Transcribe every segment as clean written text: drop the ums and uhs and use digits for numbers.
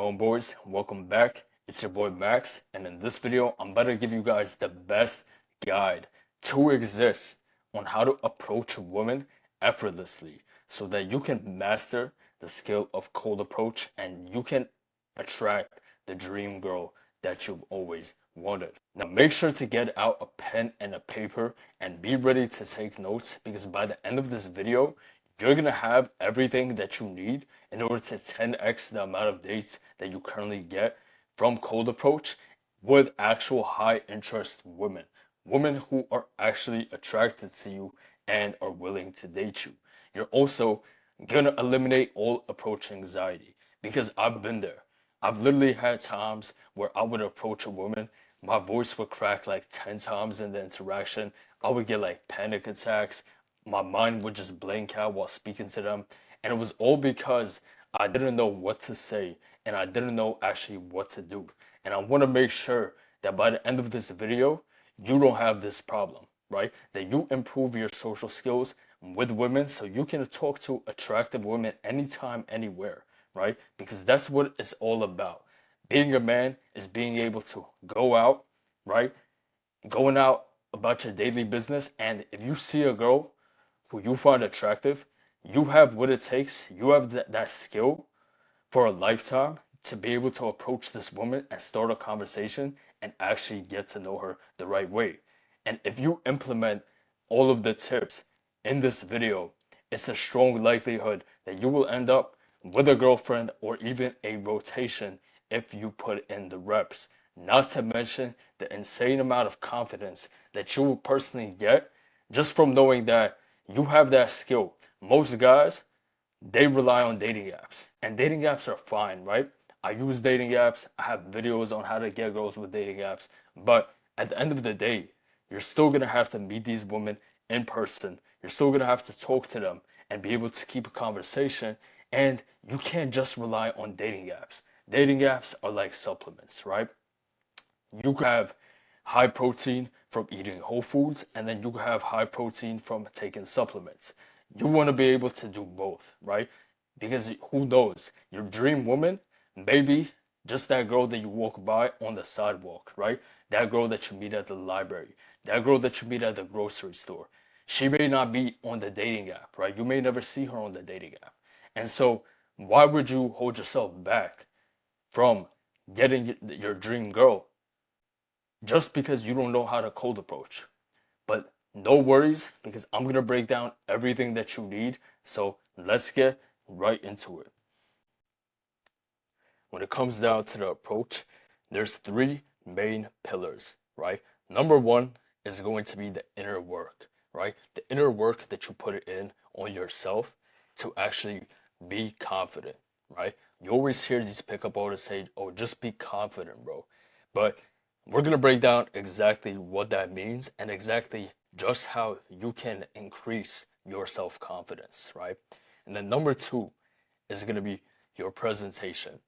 going, boys? Welcome back. It's your boy Max, and in this video, I'm about to give you guys the best guide to exist on how to approach a woman effortlessly so that you can master the skill of cold approach and you can attract the dream girl that you've always wanted. Now, make sure to get out a pen and a paper and be ready to take notes because by the end of this video, you're gonna have everything that you need in order to 10x the amount of dates that you currently get from cold approach with actual high interest women. Women who are actually attracted to you and are willing to date you. You're also gonna eliminate all approach anxiety because I've been there. I've literally had times where I would approach a woman, my voice would crack like 10 times in the interaction. I would get like panic attacks, my mind would just blank out while speaking to them. And it was all because I didn't know what to say and I didn't know actually what to do. And I want to make sure that by the end of this video, you don't have this problem, right? That you improve your social skills with women so you can talk to attractive women anytime, anywhere, right? Because that's what it's all about. Being a man is being able to go out, right? Going out about your daily business. And if you see a girl who you find attractive, you have what it takes. You have that skill for a lifetime to be able to approach this woman and start a conversation and actually get to know her the right way. And if you implement all of the tips in this video, it's a strong likelihood that you will end up with a girlfriend or even a rotation if you put in the reps. Not to mention the insane amount of confidence that you will personally get just from knowing that you have that skill. Most guys, they rely on dating apps, and dating apps are fine, right? I use dating apps. I have videos on how to get girls with dating apps, but at the end of the day, you're still gonna have to meet these women in person. You're still gonna have to talk to them and be able to keep a conversation, and you can't just rely on dating apps. Dating apps are like supplements, right? You could have high protein from eating whole foods, and then you could have high protein from taking supplements. You want to be able to do both, right? Because who knows? Your dream woman, maybe just that girl that you walk by on the sidewalk, right? That girl that you meet at the library, that girl that you meet at the grocery store. She may not be on the dating app, right? You may never see her on the dating app. And so, why would you hold yourself back from getting your dream girl just because you don't know how to cold approach? But no worries because I'm going to break down everything that you need. So let's get right into it. When it comes down to the approach, there's three main pillars, right? Number one is going to be the inner work, right? The inner work that you put in on yourself to actually be confident, right? You always hear these pickup artists say, oh, just be confident, bro. But we're going to break down exactly what that means and exactly just how you can increase your self-confidence, right? And then number two is going to be your presentation.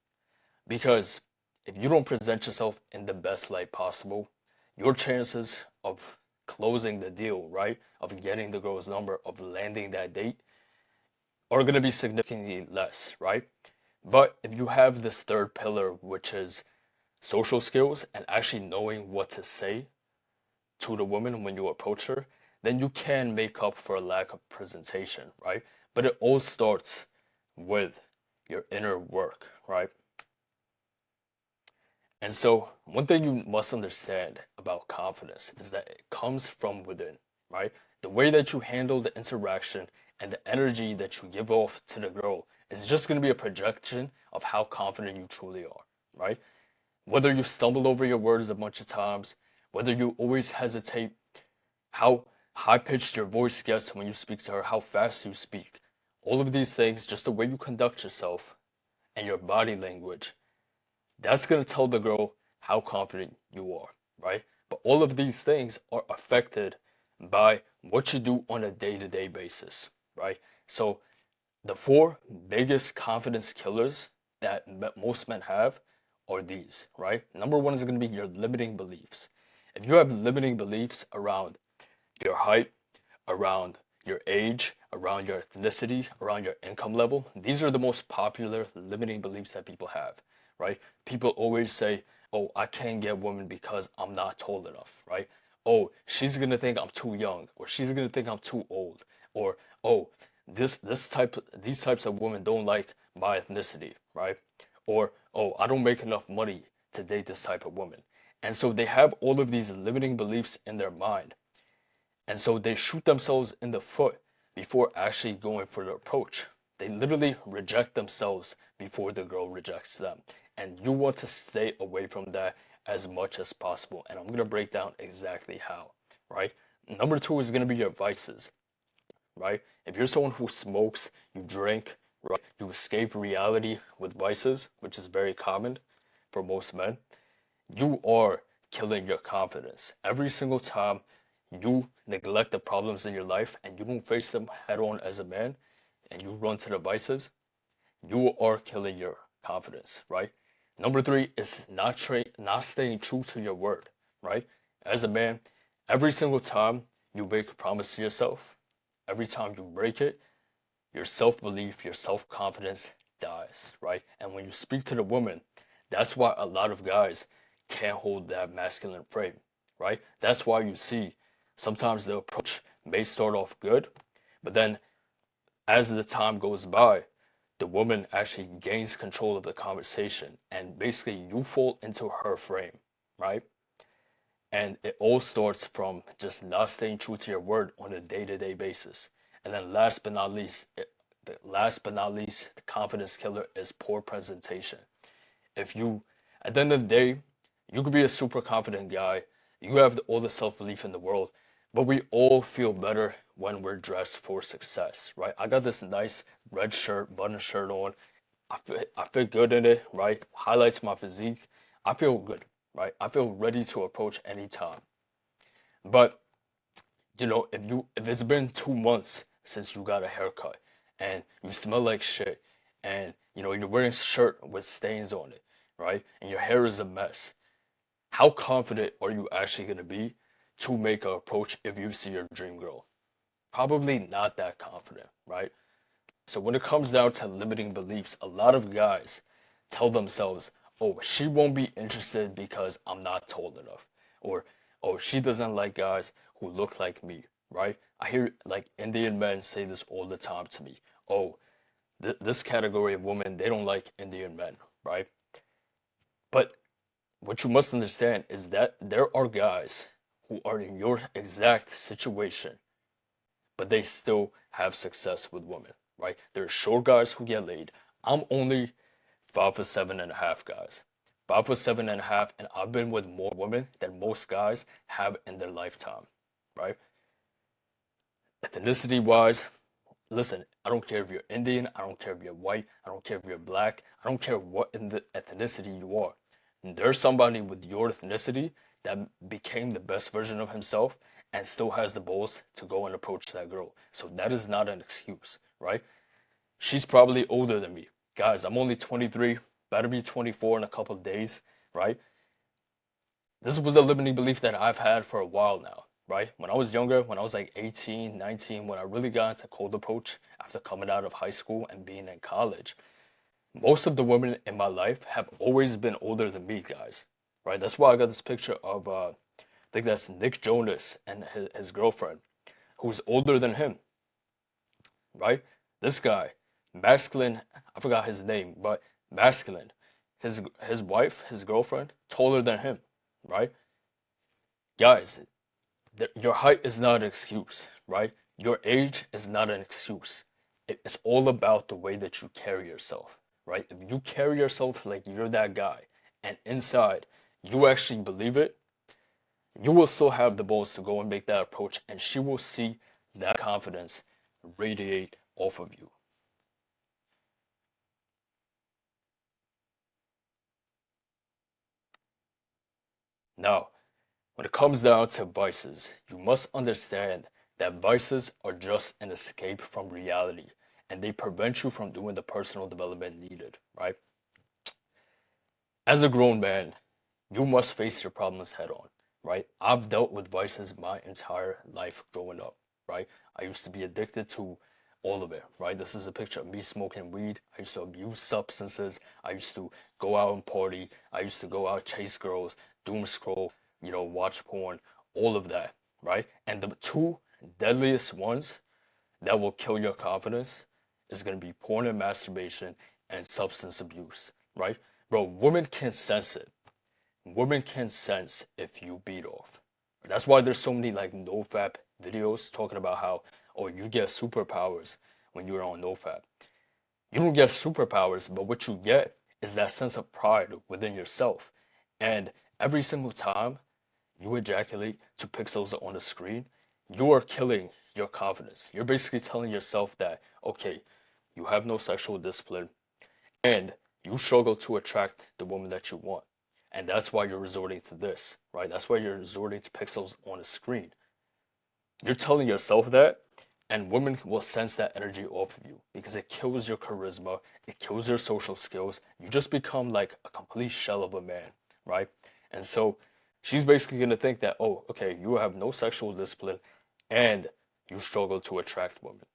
Because if you don't present yourself in the best light possible, your chances of closing the deal, right? Of getting the girl's number, of landing that date are going to be significantly less, right? But if you have this third pillar, which is social skills and actually knowing what to say to the woman when you approach her, then you can make up for a lack of presentation, right? But it all starts with your inner work, right? And so, one thing you must understand about confidence is that it comes from within, right? The way that you handle the interaction and the energy that you give off to the girl is just going to be a projection of how confident you truly are, right? Whether you stumble over your words a bunch of times, whether you always hesitate, how high pitched your voice gets when you speak to her, how fast you speak, all of these things, just the way you conduct yourself and your body language, that's going to tell the girl how confident you are, right? But all of these things are affected by what you do on a day-to-day basis, right? So the four biggest confidence killers that most men have are these, right? Number one is going to be your limiting beliefs. If you have limiting beliefs around your height, around your age, around your ethnicity, around your income level, these are the most popular limiting beliefs that people have, right? People always say, oh, I can't get women because I'm not tall enough, right? Oh, she's gonna think I'm too young, or she's gonna think I'm too old, or oh, these types of women don't like my ethnicity, right? Or oh, I don't make enough money to date this type of woman. And so they have all of these limiting beliefs in their mind. And so they shoot themselves in the foot before actually going for the approach. They literally reject themselves before the girl rejects them. And you want to stay away from that as much as possible. And I'm going to break down exactly how, right? Number two is going to be your vices, right? If you're someone who smokes, you drink, right? You escape reality with vices, which is very common for most men, you are killing your confidence. Every single time you neglect the problems in your life and you don't face them head on as a man and you run to the vices, you are killing your confidence, right? Number three is not staying true to your word, right? As a man, every single time you make a promise to yourself, every time you break it, your self-belief, your self-confidence dies, right? And when you speak to the woman, that's why a lot of guys can't hold that masculine frame, right? That's why you see sometimes the approach may start off good, but then as the time goes by, the woman actually gains control of the conversation and basically you fall into her frame, right? And it all starts from just not staying true to your word on a day-to-day basis. And then last but not least, the confidence killer is poor presentation. If you, at the end of the day, you could be a super confident guy, you have all the self-belief in the world, but we all feel better when we're dressed for success, right? I got this nice red shirt, button shirt on. I feel good in it, right? Highlights my physique. I feel good, right? I feel ready to approach any time. But if it's been 2 months since you got a haircut and you smell like shit and you're wearing a shirt with stains on it, right? And your hair is a mess. How confident are you actually gonna be to make an approach if you see your dream girl? Probably not that confident, right? So when it comes down to limiting beliefs, a lot of guys tell themselves, "Oh, she won't be interested because I'm not tall enough," or "Oh, she doesn't like guys who look like me," right? I hear like Indian men say this all the time to me. "Oh, this category of women, they don't like Indian men," right? But what you must understand is that there are guys who are in your exact situation but they still have success with women, right? There's short guys who get laid. I'm only 5'7.5" guys. 5'7.5", and I've been with more women than most guys have in their lifetime, right? Ethnicity wise, listen, I don't care if you're Indian, I don't care if you're white, I don't care if you're black, I don't care what in the ethnicity you are. There's somebody with your ethnicity that became the best version of himself and still has the balls to go and approach that girl. So that is not an excuse, right? She's probably older than me. Guys, I'm only 23, about to be 24 in a couple of days, right? This was a limiting belief that I've had for a while now, right? When I was younger, when I was like 18, 19, when I really got into cold approach after coming out of high school and being in college, most of the women in my life have always been older than me, guys, right? That's why I got this picture of, I think that's Nick Jonas and his girlfriend, who's older than him, right? This guy, masculine, I forgot his name, but masculine. His wife, his girlfriend, taller than him, right? Guys, your height is not an excuse, right? Your age is not an excuse. It's all about the way that you carry yourself, right? If you carry yourself like you're that guy, and inside you actually believe it, you will still have the balls to go and make that approach, and she will see that confidence radiate off of you. Now, when it comes down to vices, you must understand that vices are just an escape from reality and they prevent you from doing the personal development needed, right? As a grown man, you must face your problems head on, right? I've dealt with vices my entire life growing up, right? I used to be addicted to all of it, right? This is a picture of me smoking weed. I used to abuse substances. I used to go out and party. I used to go out, chase girls, doom scroll, watch porn, all of that, right? And the two deadliest ones that will kill your confidence is going to be porn and masturbation and substance abuse, right? Bro, women can sense it. Women can sense if you beat off. That's why there's so many like no-fap videos talking about how, oh, you get superpowers when you're on no-fap. You don't get superpowers, but what you get is that sense of pride within yourself. And every single time you ejaculate to pixels on the screen, you are killing your confidence. You're basically telling yourself that, okay, you have no sexual discipline and you struggle to attract the woman that you want. And that's why you're resorting to this, right? That's why you're resorting to pixels on the screen. You're telling yourself that, and women will sense that energy off of you because it kills your charisma, it kills your social skills. You just become like a complete shell of a man, right? And so she's basically going to think that, oh, okay, you have no sexual discipline and you struggle to attract women.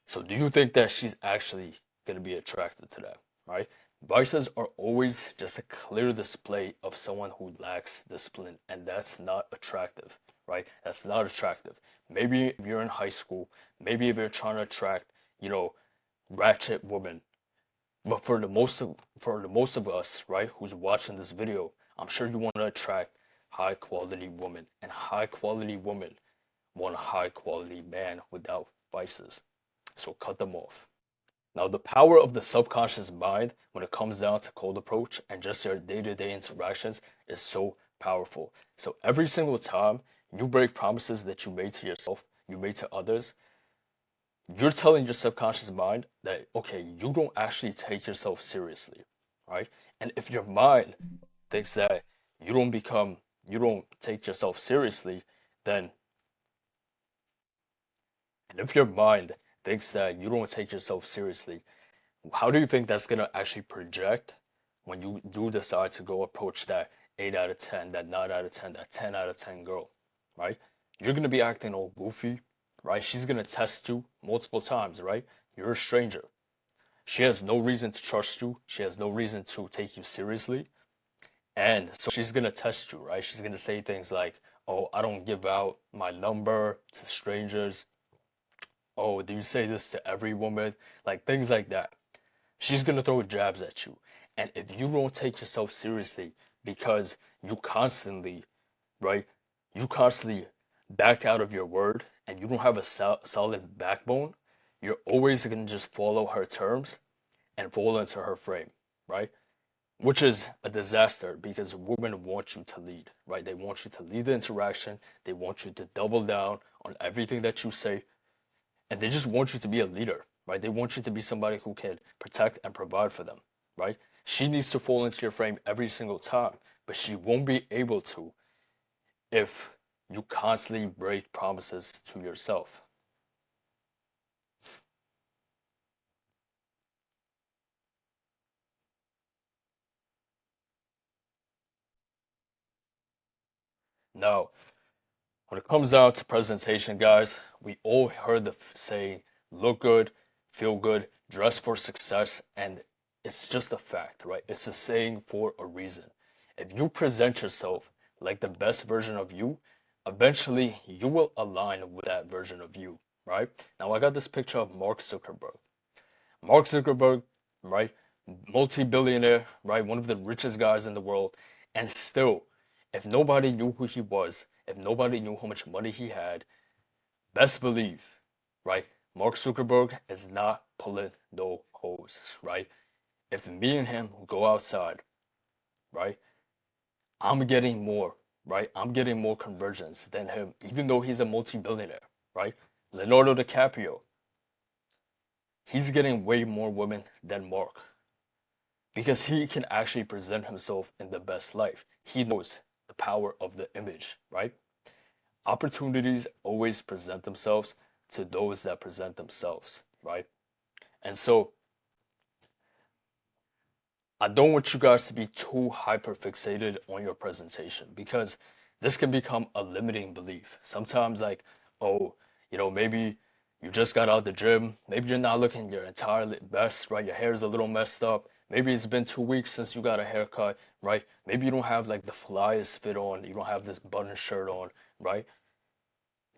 So do you think that she's actually going to be attracted to that, right? Vices are always just a clear display of someone who lacks discipline, and that's not attractive, right? That's not attractive. Maybe if you're in high school, maybe if you're trying to attract, you know, ratchet women, but for the most of us, right, who's watching this video, I'm sure you want to attract high quality women, and high quality women want a high quality man without vices. So cut them off. Now, the power of the subconscious mind when it comes down to cold approach and just your day-to-day interactions is so powerful. So every single time you break promises that you made to yourself, you made to others, you're telling your subconscious mind that, okay, you don't actually take yourself seriously, right? And if your mind thinks that you don't take yourself seriously, then, and if your mind thinks that you don't take yourself seriously, how do you think that's gonna actually project when you do decide to go approach that 8 out of 10, that 9 out of 10, that 10 out of 10 girl, right? You're gonna be acting all goofy, right? She's gonna test you multiple times, right? You're a stranger. She has no reason to trust you. She has no reason to take you seriously. And so she's gonna test you, right? She's gonna say things like, oh, I don't give out my number to strangers. Oh, do you say this to every woman? Like things like that. She's gonna throw jabs at you. And if you don't take yourself seriously because you constantly, right, you constantly back out of your word and you don't have a solid backbone, you're always gonna just follow her terms and fall into her frame, right? Which is a disaster because women want you to lead, right? They want you to lead the interaction. They want you to double down on everything that you say, and they just want you to be a leader, right? They want you to be somebody who can protect and provide for them, right? She needs to fall into your frame every single time, but she won't be able to if you constantly break promises to yourself. Now, when it comes down to presentation, guys, we all heard the saying, look good, feel good, dress for success, and it's just a fact, right? It's a saying for a reason. If you present yourself like the best version of you, eventually you will align with that version of you, right? Now, I got this picture of Mark Zuckerberg. Mark Zuckerberg, right? Multi-billionaire, right? One of the richest guys in the world. And still, if nobody knew who he was, if nobody knew how much money he had, best believe, right? Mark Zuckerberg is not pulling no hose, right? If me and him go outside, right? I'm getting more, right? I'm getting more conversions than him, even though he's a multi-billionaire, right? Leonardo DiCaprio, he's getting way more women than Mark because he can actually present himself in the best life. He knows the power of the image, right? Opportunities always present themselves to those that present themselves, right? And so I don't want you guys to be too hyper fixated on your presentation because this can become a limiting belief. Sometimes, like, oh, maybe, You just got out the gym. Maybe you're not looking your entire best, right? Your hair's a little messed up. Maybe it's been 2 weeks since you got a haircut, right? Maybe you don't have like the flyest fit on. You don't have this button shirt on, right?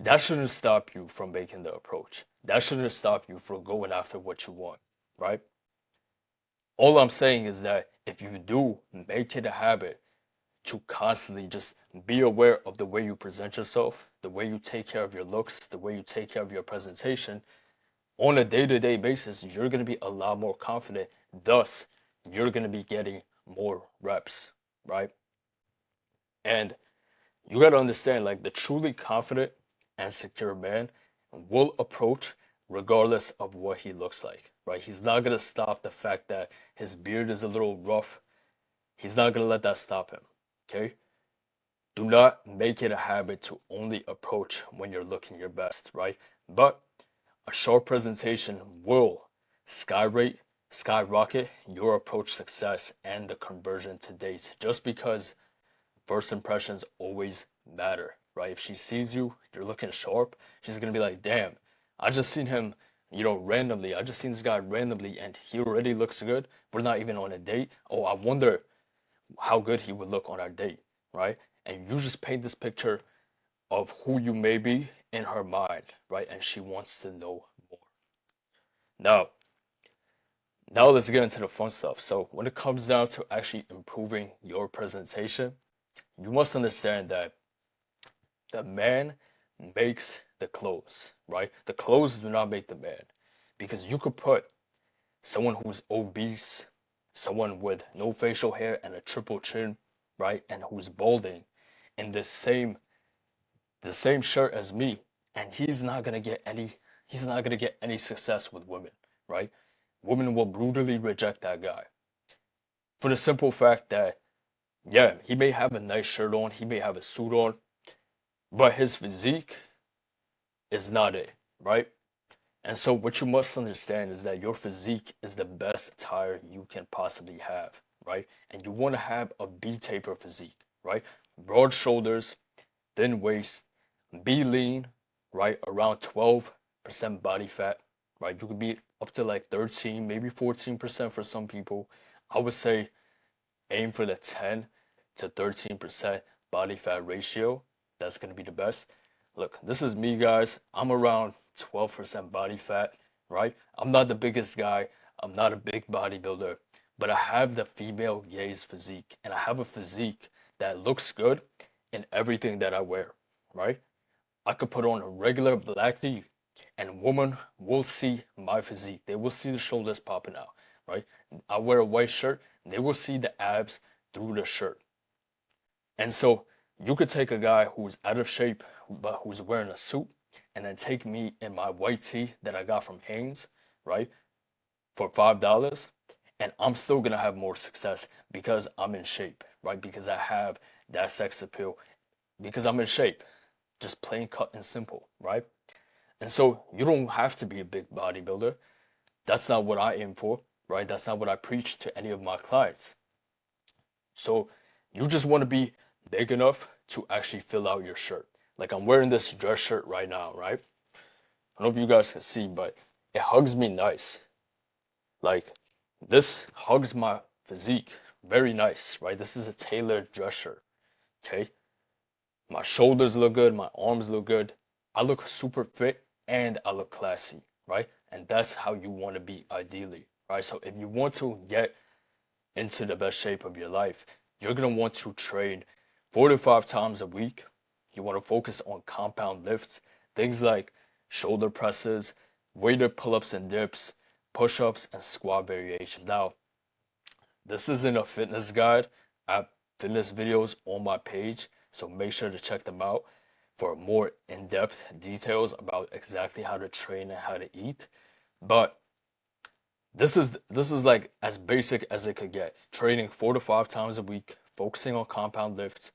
That shouldn't stop you from making the approach. That shouldn't stop you from going after what you want, right? All I'm saying is that if you do make it a habit to constantly just be aware of the way you present yourself, the way you take care of your looks, the way you take care of your presentation on a day-to-day basis, you're going to be a lot more confident. Thus, you're going to be getting more reps, right? And you got to understand, like, the truly confident and secure man will approach regardless of what he looks like, right? He's not going to stop the fact that his beard is a little rough. He's not going to let that stop him, okay? Do not make it a habit to only approach when you're looking your best, right? But a sharp presentation will skyrocket your approach success and the conversion to dates just because first impressions always matter, right? If she sees you, you're looking sharp, she's gonna be like, damn, I just seen him, randomly. I just seen this guy randomly and he already looks good. We're not even on a date. Oh, I wonder how good he would look on our date, right? And you just paint this picture of who you may be in her mind, right? And she wants to know more. Now, now let's get into the fun stuff. So when it comes down to actually improving your presentation, you must understand that the man makes the clothes, right? The clothes do not make the man. Because you could put someone who's obese, someone with no facial hair and a triple chin, right? And who's balding in the same shirt as me, and he's not gonna get any success with women, right? Women will brutally reject that guy for the simple fact that, yeah, he may have a nice shirt on, he may have a suit on, but his physique is not it, right? And so what you must understand is that your physique is the best attire you can possibly have, right? And you want to have a B-taper physique, right? Broad shoulders, thin waist, be lean, right? Around 12% body fat, right? You could be up to like 13, maybe 14% for some people. I would say aim for the 10 to 13% body fat ratio. That's going to be the best. Look, this is me, guys. I'm around 12% body fat, right? I'm not the biggest guy. I'm not a big bodybuilder, but I have the female gaze physique, and I have a physique that looks good in everything that I wear, right? I could put on a regular black tee and women will see my physique. They will see the shoulders popping out, right? I wear a white shirt, they will see the abs through the shirt. And so you could take a guy who's out of shape but who's wearing a suit and then take me in my white tee that I got from Hanes, right? For $5 and I'm still gonna have more success because I'm in shape, right? Because I have that sex appeal, because I'm in shape. Just plain cut and simple, right? And so you don't have to be a big bodybuilder. That's not what I aim for, right? That's not what I preach to any of my clients. So you just want to be big enough to actually fill out your shirt. Like I'm wearing this dress shirt right now, right? I don't know if you guys can see, but it hugs me nice. Like this hugs my physique very nice, right? This is a tailored dress shirt, okay? My shoulders look good, my arms look good. I look super fit and I look classy, right? And that's how you want to be ideally, right? So if you want to get into the best shape of your life, you're going to want to train 4 to 5 times a week. You want to focus on compound lifts, things like shoulder presses, weighted pull-ups and dips, push-ups, and squat variations. Now, this isn't a fitness guide. I have fitness videos on my page, so make sure to check them out for more in-depth details about exactly how to train and how to eat. But this is like as basic as it could get. Training 4 to 5 times a week, focusing on compound lifts,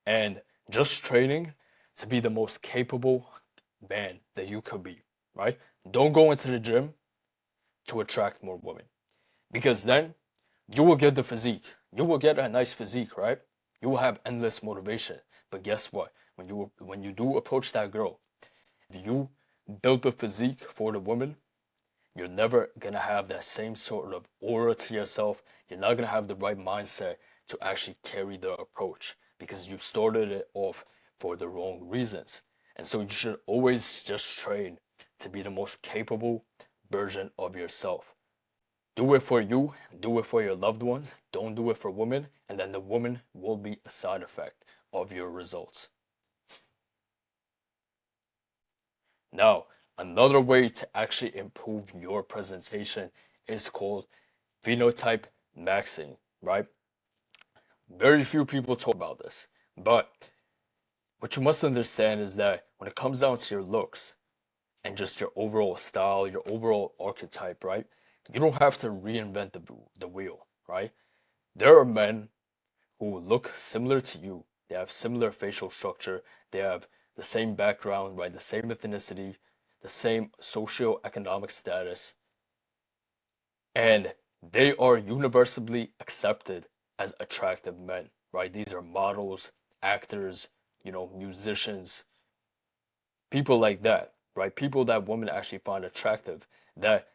and just training to be the most capable man that you could be, right? Don't go into the gym to attract more women because then you will get the physique. You will get a nice physique, right? You will have endless motivation. But guess what? When you do approach that girl, if you build a physique for the woman, you're never gonna have that same sort of aura to yourself. You're not gonna have the right mindset to actually carry the approach because you started it off for the wrong reasons. And so you should always just train to be the most capable version of yourself. Do it for you, do it for your loved ones, don't do it for women, and then the woman will be a side effect of your results. Now, another way to actually improve your presentation is called phenotype maxing, right? Very few people talk about this, but what you must understand is that when it comes down to your looks and just your overall style, your overall archetype, right? You don't have to reinvent the wheel, right? There are men who look similar to you. They have similar facial structure. They have the same background, right? The same ethnicity, the same socio-economic status, and they are universally accepted as attractive men, right? These are models, actors, musicians, people like that, right? People that women actually find attractive. That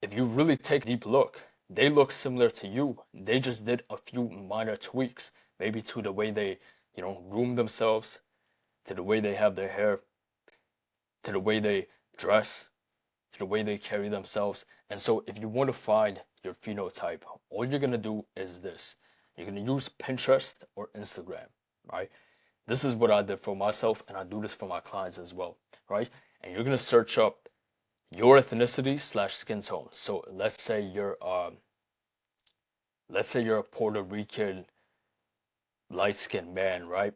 if you really take a deep look, they look similar to you. They just did a few minor tweaks, maybe to the way they, groom themselves, to the way they have their hair, to the way they dress, to the way they carry themselves. And so if you want to find your phenotype, all you're going to do is this. You're going to use Pinterest or Instagram, right? This is what I did for myself, and I do this for my clients as well, right? And you're going to search up your ethnicity slash skin tone. So let's say you're a Puerto Rican light-skinned man, right?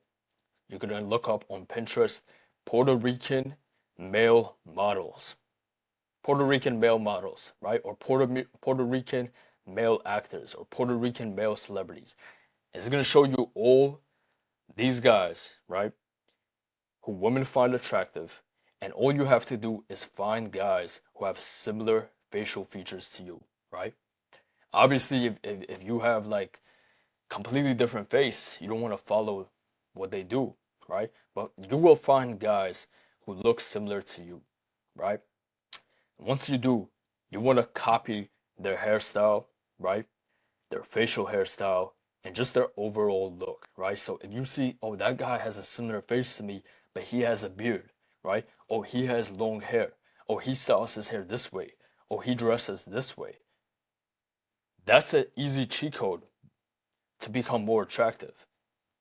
You're going to look up on Pinterest Puerto Rican male models. Puerto Rican male models, right? Or Puerto Rican male actors or Puerto Rican male celebrities. It's going to show you all these guys, right? Who women find attractive. And all you have to do is find guys who have similar facial features to you, right? Obviously, if you have like completely different face, you don't want to follow what they do, right? But you will find guys who look similar to you, right? Once you do, you want to copy their hairstyle, right? Their facial hairstyle, and just their overall look, right? So if you see, oh, that guy has a similar face to me, but he has a beard, right? Oh, he has long hair. Oh, he styles his hair this way. Oh, he dresses this way. That's an easy cheat code to become more attractive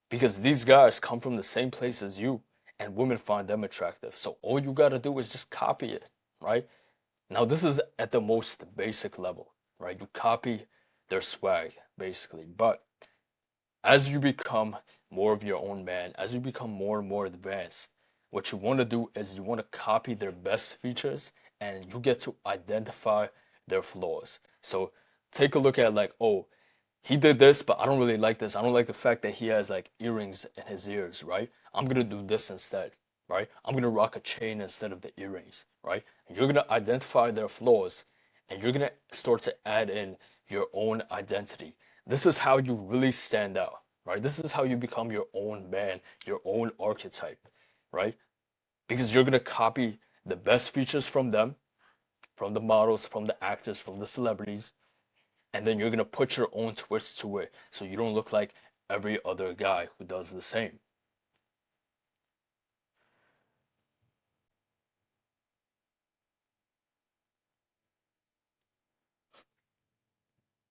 because these guys come from the same place as you and women find them attractive. So all you got to do is just copy it, right? Now, this is at the most basic level, right? You copy their swag, basically. But as you become more of your own man, as you become more and more advanced, what you want to do is you want to copy their best features and you get to identify their flaws. So take a look at like, oh, he did this, but I don't really like this. I don't like the fact that he has like earrings in his ears, right? I'm gonna do this instead, right? I'm gonna rock a chain instead of the earrings, right? And you're gonna identify their flaws and you're gonna start to add in your own identity. This is how you really stand out, right? This is how you become your own man, your own archetype, right? Because you're gonna copy the best features from them, from the models, from the actors, from the celebrities, and then you're gonna put your own twist to it so you don't look like every other guy who does the same.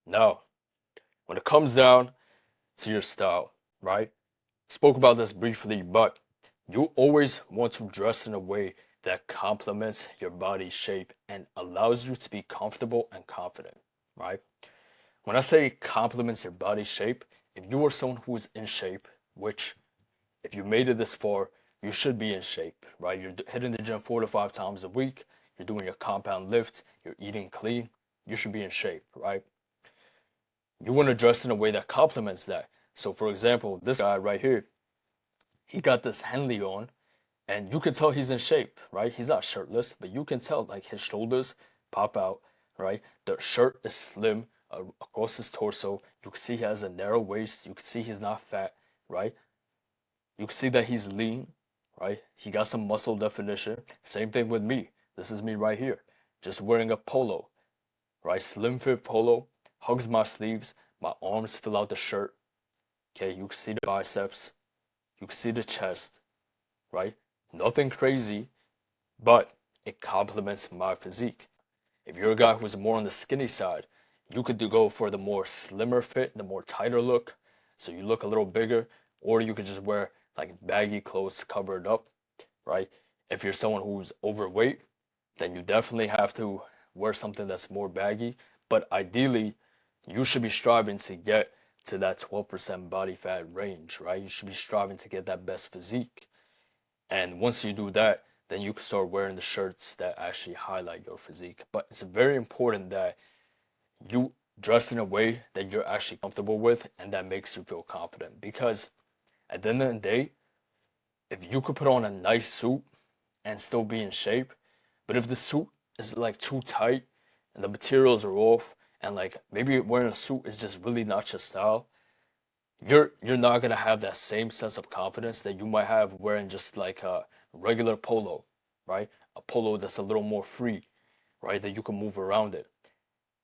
Now, when it comes down to your style, right? Spoke about this briefly, but you always want to dress in a way that complements your body shape and allows you to be comfortable and confident, right? When I say complements your body shape, if you are someone who is in shape, which if you made it this far, you should be in shape, right? You're hitting the gym 4 to 5 times a week. You're doing your compound lifts. You're eating clean. You should be in shape, right? You want to dress in a way that complements that. So, for example, this guy right here, he got this Henley on, and you can tell he's in shape, right? He's not shirtless, but you can tell like his shoulders pop out, right? The shirt is slim across his torso. You can see he has a narrow waist. You can see he's not fat, right? You can see that he's lean, right? He got some muscle definition. Same thing with me. This is me right here, just wearing a polo, right? Slim fit polo, hugs my sleeves, my arms fill out the shirt. Okay, you can see the biceps, you can see the chest, right? Nothing crazy, but it complements my physique. If you're a guy who's more on the skinny side, you could go for the more slimmer fit, the more tighter look, so you look a little bigger, or you could just wear like baggy clothes covered up, right? If you're someone who's overweight, then you definitely have to wear something that's more baggy, but ideally, you should be striving to get to that 12% body fat range, right? You should be striving to get that best physique. And once you do that, then you can start wearing the shirts that actually highlight your physique. But it's very important that you dress in a way that you're actually comfortable with and that makes you feel confident. Because at the end of the day, if you could put on a nice suit and still be in shape, but if the suit is like too tight and the materials are off and like maybe wearing a suit is just really not your style, you're not gonna have that same sense of confidence that you might have wearing just like a regular polo, right? A polo that's a little more free, right? That you can move around it.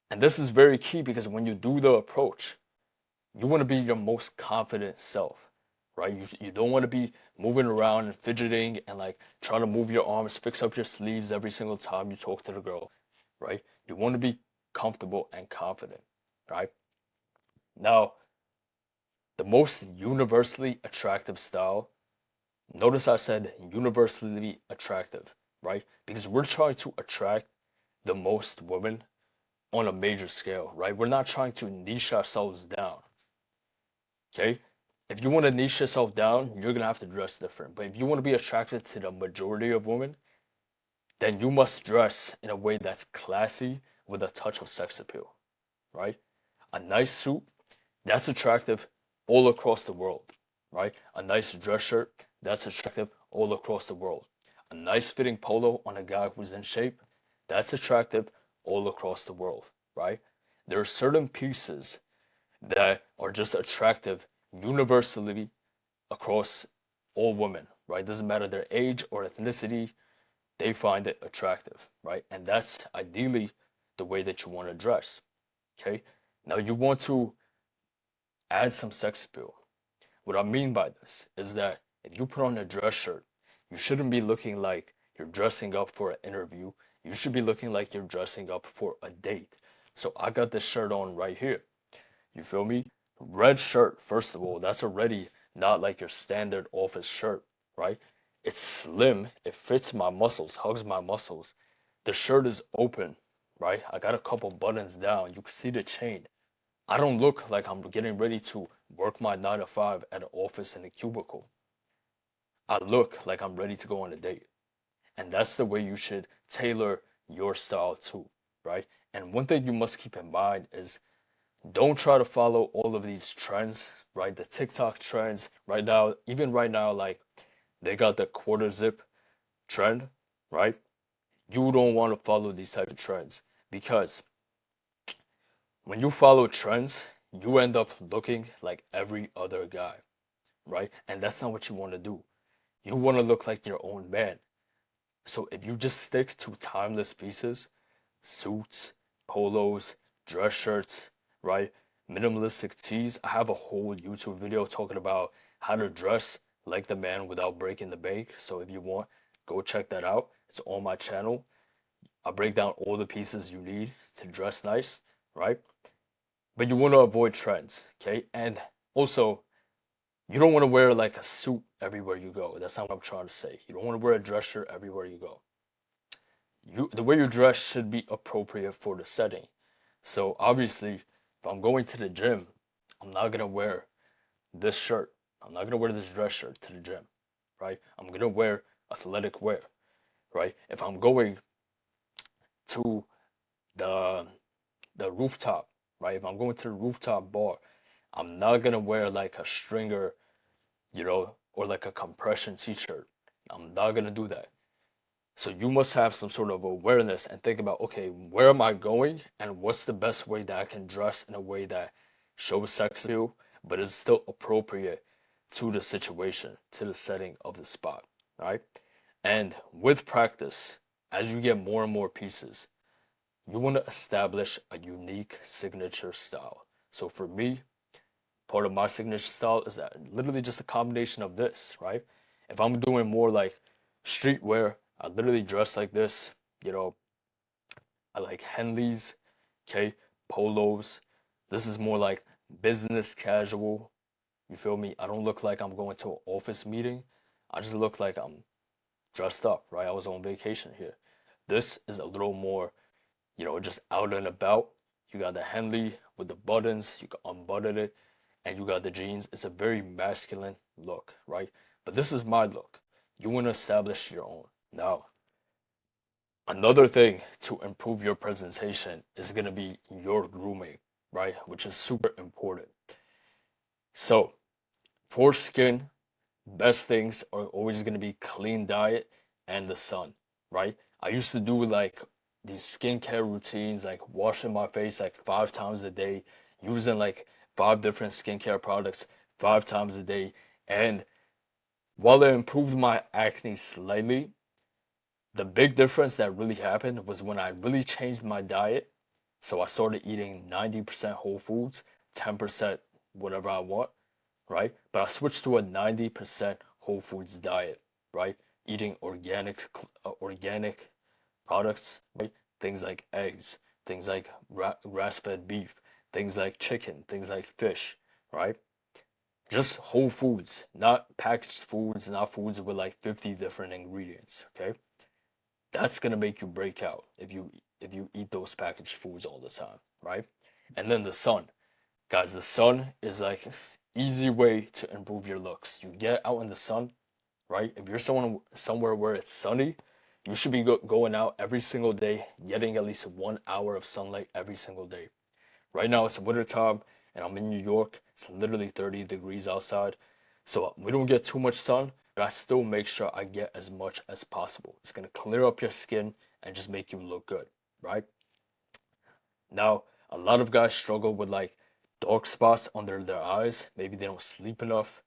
And this is very key because when you do the approach, you want to be your most confident self, right? You don't want to be moving around and fidgeting and like trying to move your arms, fix up your sleeves every single time you talk to the girl, right? You want to be comfortable and confident, right? Now, the most universally attractive style, notice I said universally attractive, right? Because we're trying to attract the most women on a major scale, right? We're not trying to niche ourselves down, okay? If you want to niche yourself down, you're gonna have to dress different. But if you want to be attracted to the majority of women, then you must dress in a way that's classy with a touch of sex appeal, right? A nice suit, that's attractive all across the world, right? A nice dress shirt, that's attractive all across the world. A nice fitting polo on a guy who's in shape, that's attractive all across the world, right? There are certain pieces that are just attractive universally across all women, right? Doesn't matter their age or ethnicity, they find it attractive, right? And that's ideally the way that you want to dress, okay? Now you want to add some sex appeal. What I mean by this is that if you put on a dress shirt, you shouldn't be looking like you're dressing up for an interview. You should be looking like you're dressing up for a date. So I got this shirt on right here. You feel me? Red shirt, first of all, that's already not like your standard office shirt, right? It's slim, it fits my muscles, hugs my muscles. The shirt is open, right? I got a couple buttons down. You can see the chain. I don't look like I'm getting ready to work my 9 to 5 at an office in a cubicle. I look like I'm ready to go on a date. And that's the way you should tailor your style too, right? And one thing you must keep in mind is don't try to follow all of these trends, right? The TikTok trends right now, even right now, like they got the quarter zip trend, right? You don't want to follow these type of trends because when you follow trends, you end up looking like every other guy, right? And that's not what you want to do. You want to look like your own man. So if you just stick to timeless pieces, suits, polos, dress shirts, right? Minimalistic tees. I have a whole YouTube video talking about how to dress like the man without breaking the bank. So if you want, go check that out. It's on my channel. I break down all the pieces you need to dress nice, right? But you want to avoid trends, okay? And also, you don't want to wear like a suit everywhere you go. That's not what I'm trying to say. You don't want to wear a dress shirt everywhere you go. The way you dress should be appropriate for the setting. So obviously, if I'm going to the gym, I'm not gonna wear this shirt. I'm not gonna wear this dress shirt to the gym, right? I'm gonna wear athletic wear, right? If I'm going to the the rooftop, right? If I'm going to the rooftop bar, I'm not gonna wear like a stringer, or like a compression t-shirt. I'm not gonna do that. So you must have some sort of awareness and think about, okay, where am I going and what's the best way that I can dress in a way that shows sex appeal, but is still appropriate to the situation, to the setting of the spot, right? And with practice, as you get more and more pieces, you want to establish a unique signature style. So for me, part of my signature style is that literally just a combination of this, right? If I'm doing more like streetwear, I literally dress like this. You know, I like Henleys, okay, polos. This is more like business casual. You feel me? I don't look like I'm going to an office meeting. I just look like I'm dressed up, right? I was on vacation here. This is a little more, just out and about. You got the Henley with the buttons, you can unbutton it, and you got the jeans. It's a very masculine look, right? But this is my look. You want to establish your own. Now, another thing to improve your presentation is going to be your grooming, right? Which is super important. So, for skin, best things are always going to be clean diet and the sun, right? I used to do like these skincare routines, like washing my face like 5 times a day, using like 5 different skincare products 5 times a day. And while it improved my acne slightly, the big difference that really happened was when I really changed my diet. So I started eating 90% whole foods, 10% whatever I want, right? But I switched to a 90% whole foods diet, right? Eating organic products, right? Things like eggs, things like grass-fed beef, things like chicken, things like fish, right? Just whole foods, not packaged foods, not foods with like 50 different ingredients, okay? That's gonna make you break out if you eat those packaged foods all the time, right? And then the sun. Guys, the sun is like easy way to improve your looks. You get out in the sun, right? If you're someone somewhere where it's sunny, you should be going out every single day, getting at least 1 hour of sunlight every single day. Right now it's winter time and I'm in New York. It's literally 30 degrees outside. So we don't get too much sun, but I still make sure I get as much as possible. It's gonna clear up your skin and just make you look good, right? Now, a lot of guys struggle with like dark spots under their eyes. Maybe they don't sleep enough,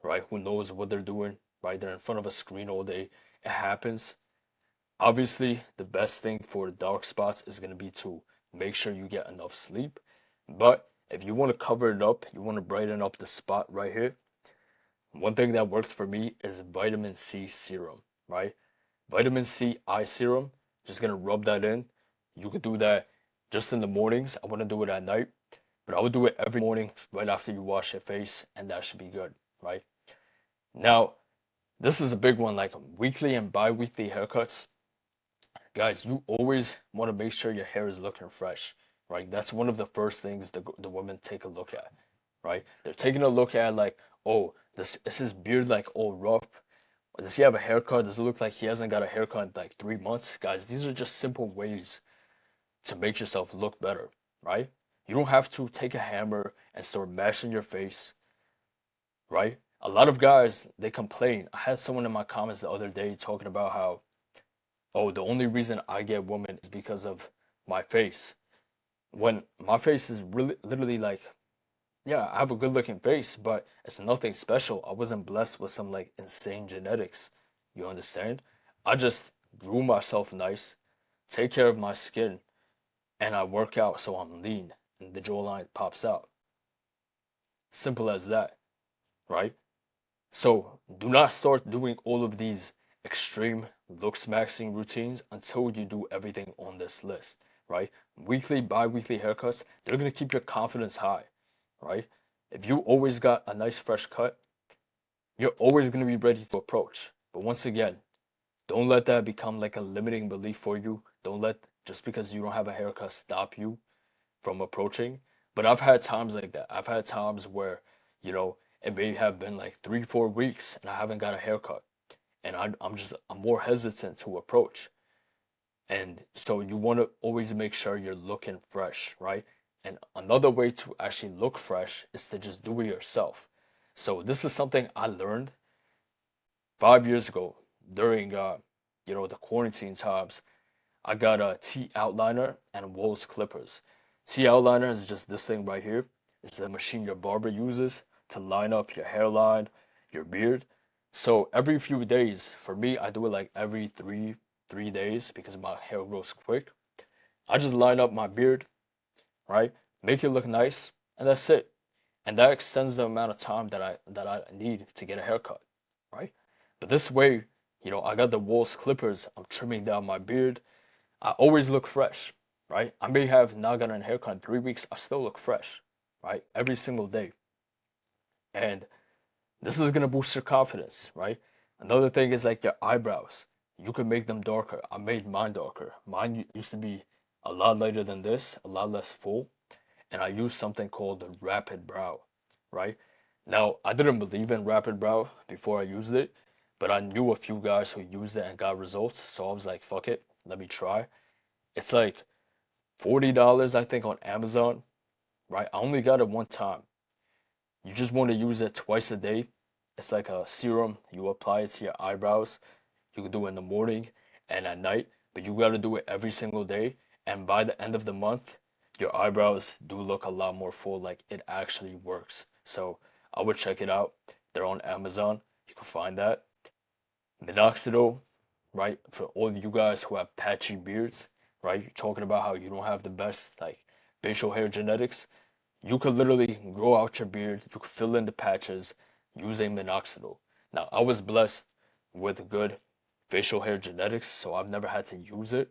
right? Who knows what they're doing, right? They're in front of a screen all day. It happens. Obviously, the best thing for dark spots is going to be to make sure you get enough sleep. But if you want to cover it up, you want to brighten up the spot right here. One thing that works for me is vitamin C serum, right? Vitamin C eye serum, just gonna rub that in. You could do that just in the mornings. I wouldn't do it at night, but I would do it every morning right after you wash your face, and that should be good, right? Now, this is a big one, like weekly and bi-weekly haircuts. Guys, you always want to make sure your hair is looking fresh, right? That's one of the first things the women take a look at, right? They're taking a look at like, oh, this is his beard like all rough? Does he have a haircut? Does it look like he hasn't got a haircut in like 3 months? Guys, these are just simple ways to make yourself look better, right? You don't have to take a hammer and start mashing your face, right? A lot of guys, they complain. I had someone in my comments the other day talking about how, oh, the only reason I get women is because of my face. When my face is really literally like, yeah, I have a good looking face, but it's nothing special. I wasn't blessed with some like insane genetics. You understand? I just grew myself nice, take care of my skin, and I work out so I'm lean and the jawline pops out. Simple as that, right? So do not start doing all of these extreme look maxing routines until you do everything on this list, right? Weekly, bi-weekly haircuts, they're gonna keep your confidence high, right? If you always got a nice fresh cut, you're always gonna be ready to approach. But once again, don't let that become like a limiting belief for you. Don't let just because you don't have a haircut stop you from approaching. But I've had times like that. I've had times where, it may have been like 3, 4 weeks and I haven't got a haircut. And I'm more hesitant to approach. And so you want to always make sure you're looking fresh, right? And another way to actually look fresh is to just do it yourself. So this is something I learned 5 years ago during, the quarantine times. I got a T outliner and Wool's clippers. T outliner is just this thing right here. It's the machine your barber uses to line up your hairline, your beard. So every few days, for me, I do it like every three days because my hair grows quick. I just line up my beard, right? Make it look nice, and that's it. And that extends the amount of time that I need to get a haircut, right? But this way, I got the Wolves Clippers. I'm trimming down my beard. I always look fresh, right? I may have not gotten a haircut in 3 weeks. I still look fresh, right? Every single day. And this is gonna boost your confidence, right? Another thing is like your eyebrows. You can make them darker. I made mine darker. Mine used to be a lot lighter than this, a lot less full, and I used something called the rapid brow, right? Now, I didn't believe in rapid brow before I used it, but I knew a few guys who used it and got results, so I was like, fuck it, let me try. It's like $40, I think, on Amazon, right? I only got it one time. You just want to use it twice a day. It's like a serum. You apply it to your eyebrows. You can do it in the morning and at night, but you got to do it every single day. And by the end of the month, your eyebrows do look a lot more full, like it actually works. So I would check it out. They're on Amazon. You can find that. Minoxidil, right? For all of you guys who have patchy beards, right? You're talking about how you don't have the best like facial hair genetics. You could literally grow out your beard. You could fill in the patches using minoxidil. Now, I was blessed with good facial hair genetics, so I've never had to use it.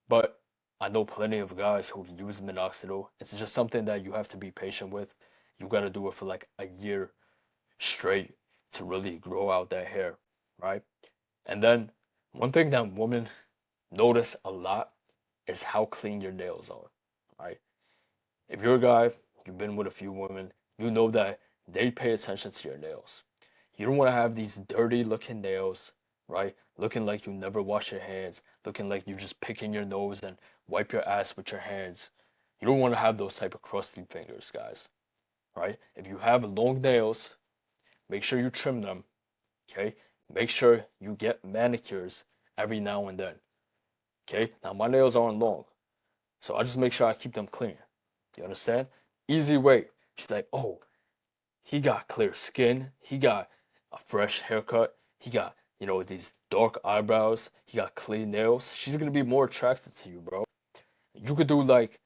But I know plenty of guys who've used minoxidil. It's just something that you have to be patient with. You got to do it for like a year straight to really grow out that hair, right? And then one thing that women notice a lot is how clean your nails are, right? If you're a guy, you've been with a few women, you know that they pay attention to your nails. You don't want to have these dirty looking nails, right? Looking like you never wash your hands, looking like you just pick in your nose and wipe your ass with your hands. You don't want to have those type of crusty fingers, guys, right? If you have long nails, make sure you trim them, okay? Make sure you get manicures every now and then, okay? Now my nails aren't long, so I just make sure I keep them clean. Do you understand? Easy way. She's like, oh, he got clear skin. He got a fresh haircut. He got, these dark eyebrows. He got clean nails. She's gonna be more attracted to you, bro. You could do like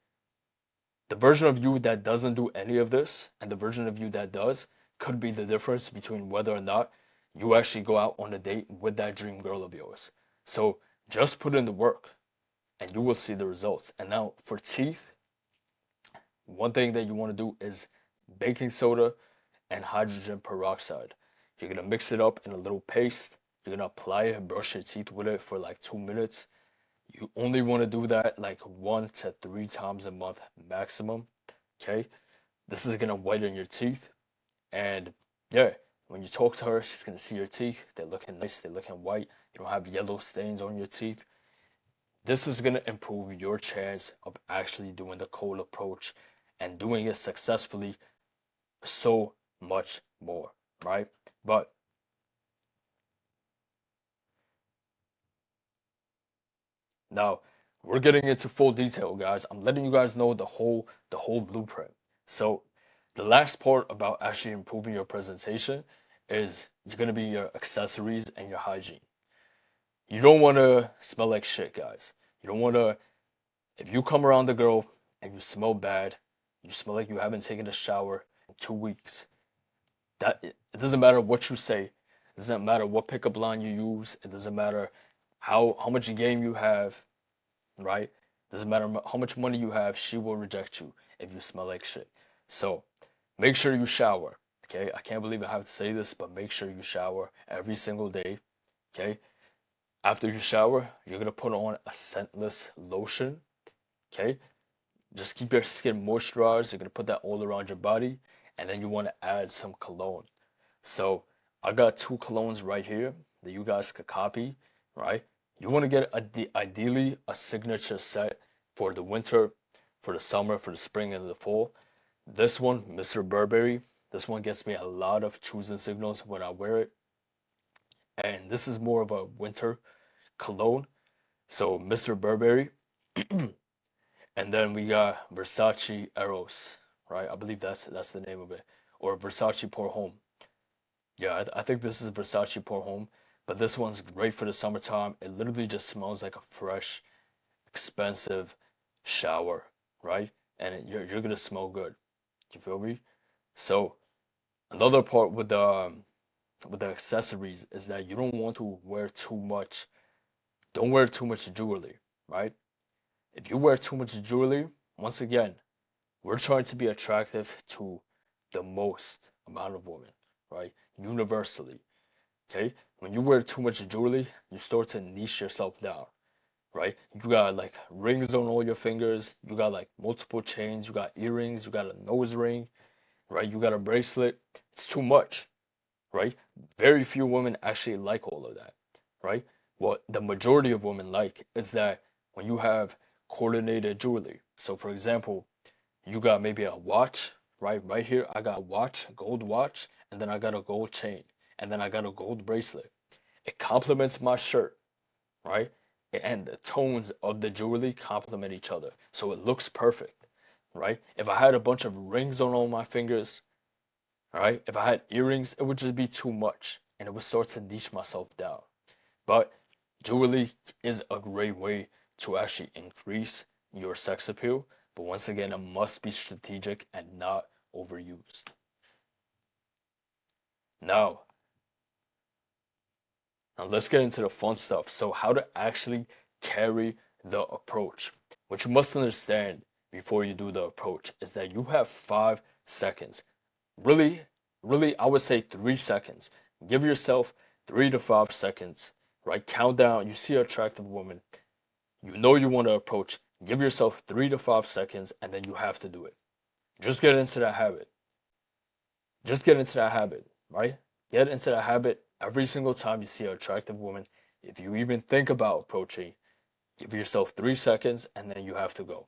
the version of you that doesn't do any of this and the version of you that does could be the difference between whether or not you actually go out on a date with that dream girl of yours. So just put in the work and you will see the results. And now for teeth, one thing that you want to do is baking soda and hydrogen peroxide. You're gonna mix it up in a little paste. You're gonna apply it and brush your teeth with it for like 2 minutes. You only want to do that like 1 to 3 times a month maximum. Okay? This is gonna whiten your teeth. And yeah, when you talk to her, she's gonna see your teeth. They're looking nice, they're looking white. You don't have yellow stains on your teeth. This is gonna improve your chance of actually doing the cold approach and doing it successfully so much more, right? But now we're getting into full detail, guys. I'm letting you guys know the whole blueprint. So the last part about actually improving your presentation is you're gonna be your accessories and your hygiene. You don't want to smell like shit, guys. You don't want to, if you come around the girl and you smell bad, you smell like you haven't taken a shower in 2 weeks. It doesn't matter what you say. It doesn't matter what pickup line you use. It doesn't matter how much game you have, right? Doesn't matter how much money you have, she will reject you if you smell like shit. So make sure you shower. Okay, I can't believe I have to say this, but make sure you shower every single day. Okay, after you shower, you're gonna put on a scentless lotion. Okay, just keep your skin moisturized. You're gonna put that all around your body, and then you want to add some cologne. So I got two colognes right here that you guys could copy, right? You want to get ideally a signature set for the winter, for the summer, for the spring and the fall. This one, Mr. Burberry, this one gets me a lot of choosing signals when I wear it. And this is more of a winter cologne. So Mr. Burberry. And then we got Versace Eros, right? I believe that's the name of it. Or Versace Pour Homme. Yeah, I think this is Versace Pour Homme, but this one's great for the summertime. It literally just smells like a fresh, expensive shower, right? And you're gonna smell good. You feel me? So another part with the accessories is that you don't want to wear too much. Don't wear too much jewelry, right? If you wear too much jewelry, once again, we're trying to be attractive to the most amount of women, right? Universally, okay? When you wear too much jewelry, you start to niche yourself down, right? You got like rings on all your fingers, you got like multiple chains, you got earrings, you got a nose ring, right? You got a bracelet. It's too much, right? Very few women actually like all of that, right? What the majority of women like is that when you have coordinated jewelry. So, for example, you got maybe a watch, right? Right here, I got a watch, a gold watch, and then I got a gold chain, and then I got a gold bracelet. It complements my shirt, right? And the tones of the jewelry complement each other. So it looks perfect, right? If I had a bunch of rings on all my fingers, right? If I had earrings, it would just be too much and it would start to niche myself down. But jewelry is a great way to actually increase your sex appeal. But once again, it must be strategic and not overused. Now, now let's get into the fun stuff. So how to actually carry the approach. What you must understand before you do the approach is that you have 5 seconds. Really, really, I would say 3 seconds. Give yourself 3 to 5 seconds, right? Count down. You see an attractive woman, you know you want to approach. Give yourself 3 to 5 seconds, and then you have to do it. Just get into that habit. Just get into that habit, right? Get into that habit every single time you see an attractive woman. If you even think about approaching, give yourself 3 seconds, and then you have to go.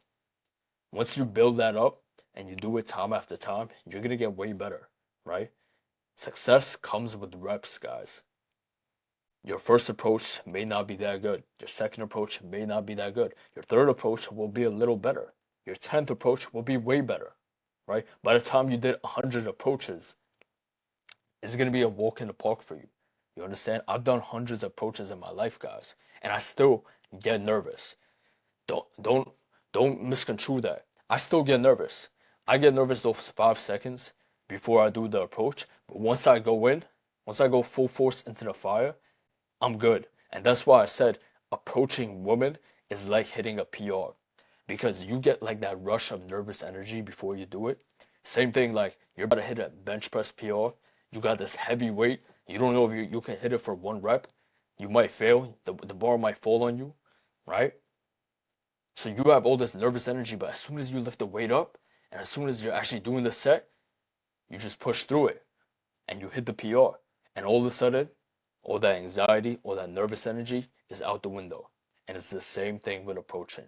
Once you build that up and you do it time after time, you're gonna get way better, right? Success comes with reps, guys. Your first approach may not be that good. Your second approach may not be that good. Your third approach will be a little better. Your 10th approach will be way better, right? By the time you did 100 approaches, it's going to be a walk in the park for you. You understand? I've done hundreds of approaches in my life, guys, and I still get nervous. Don't don't don't misconstrue that. I still get nervous. I get nervous those 5 seconds before I do the approach, but once I go full force into the fire, I'm good. And that's why I said approaching women is like hitting a PR because you get like that rush of nervous energy before you do it. Same thing, like you're about to hit a bench press PR. You got this heavy weight. You don't know if you can hit it for 1 rep. You might fail. The bar might fall on you, right? So you have all this nervous energy, but as soon as you lift the weight up and as soon as you're actually doing the set, you just push through it and you hit the PR. And all of a sudden, all that anxiety, all that nervous energy is out the window. And it's the same thing with approaching.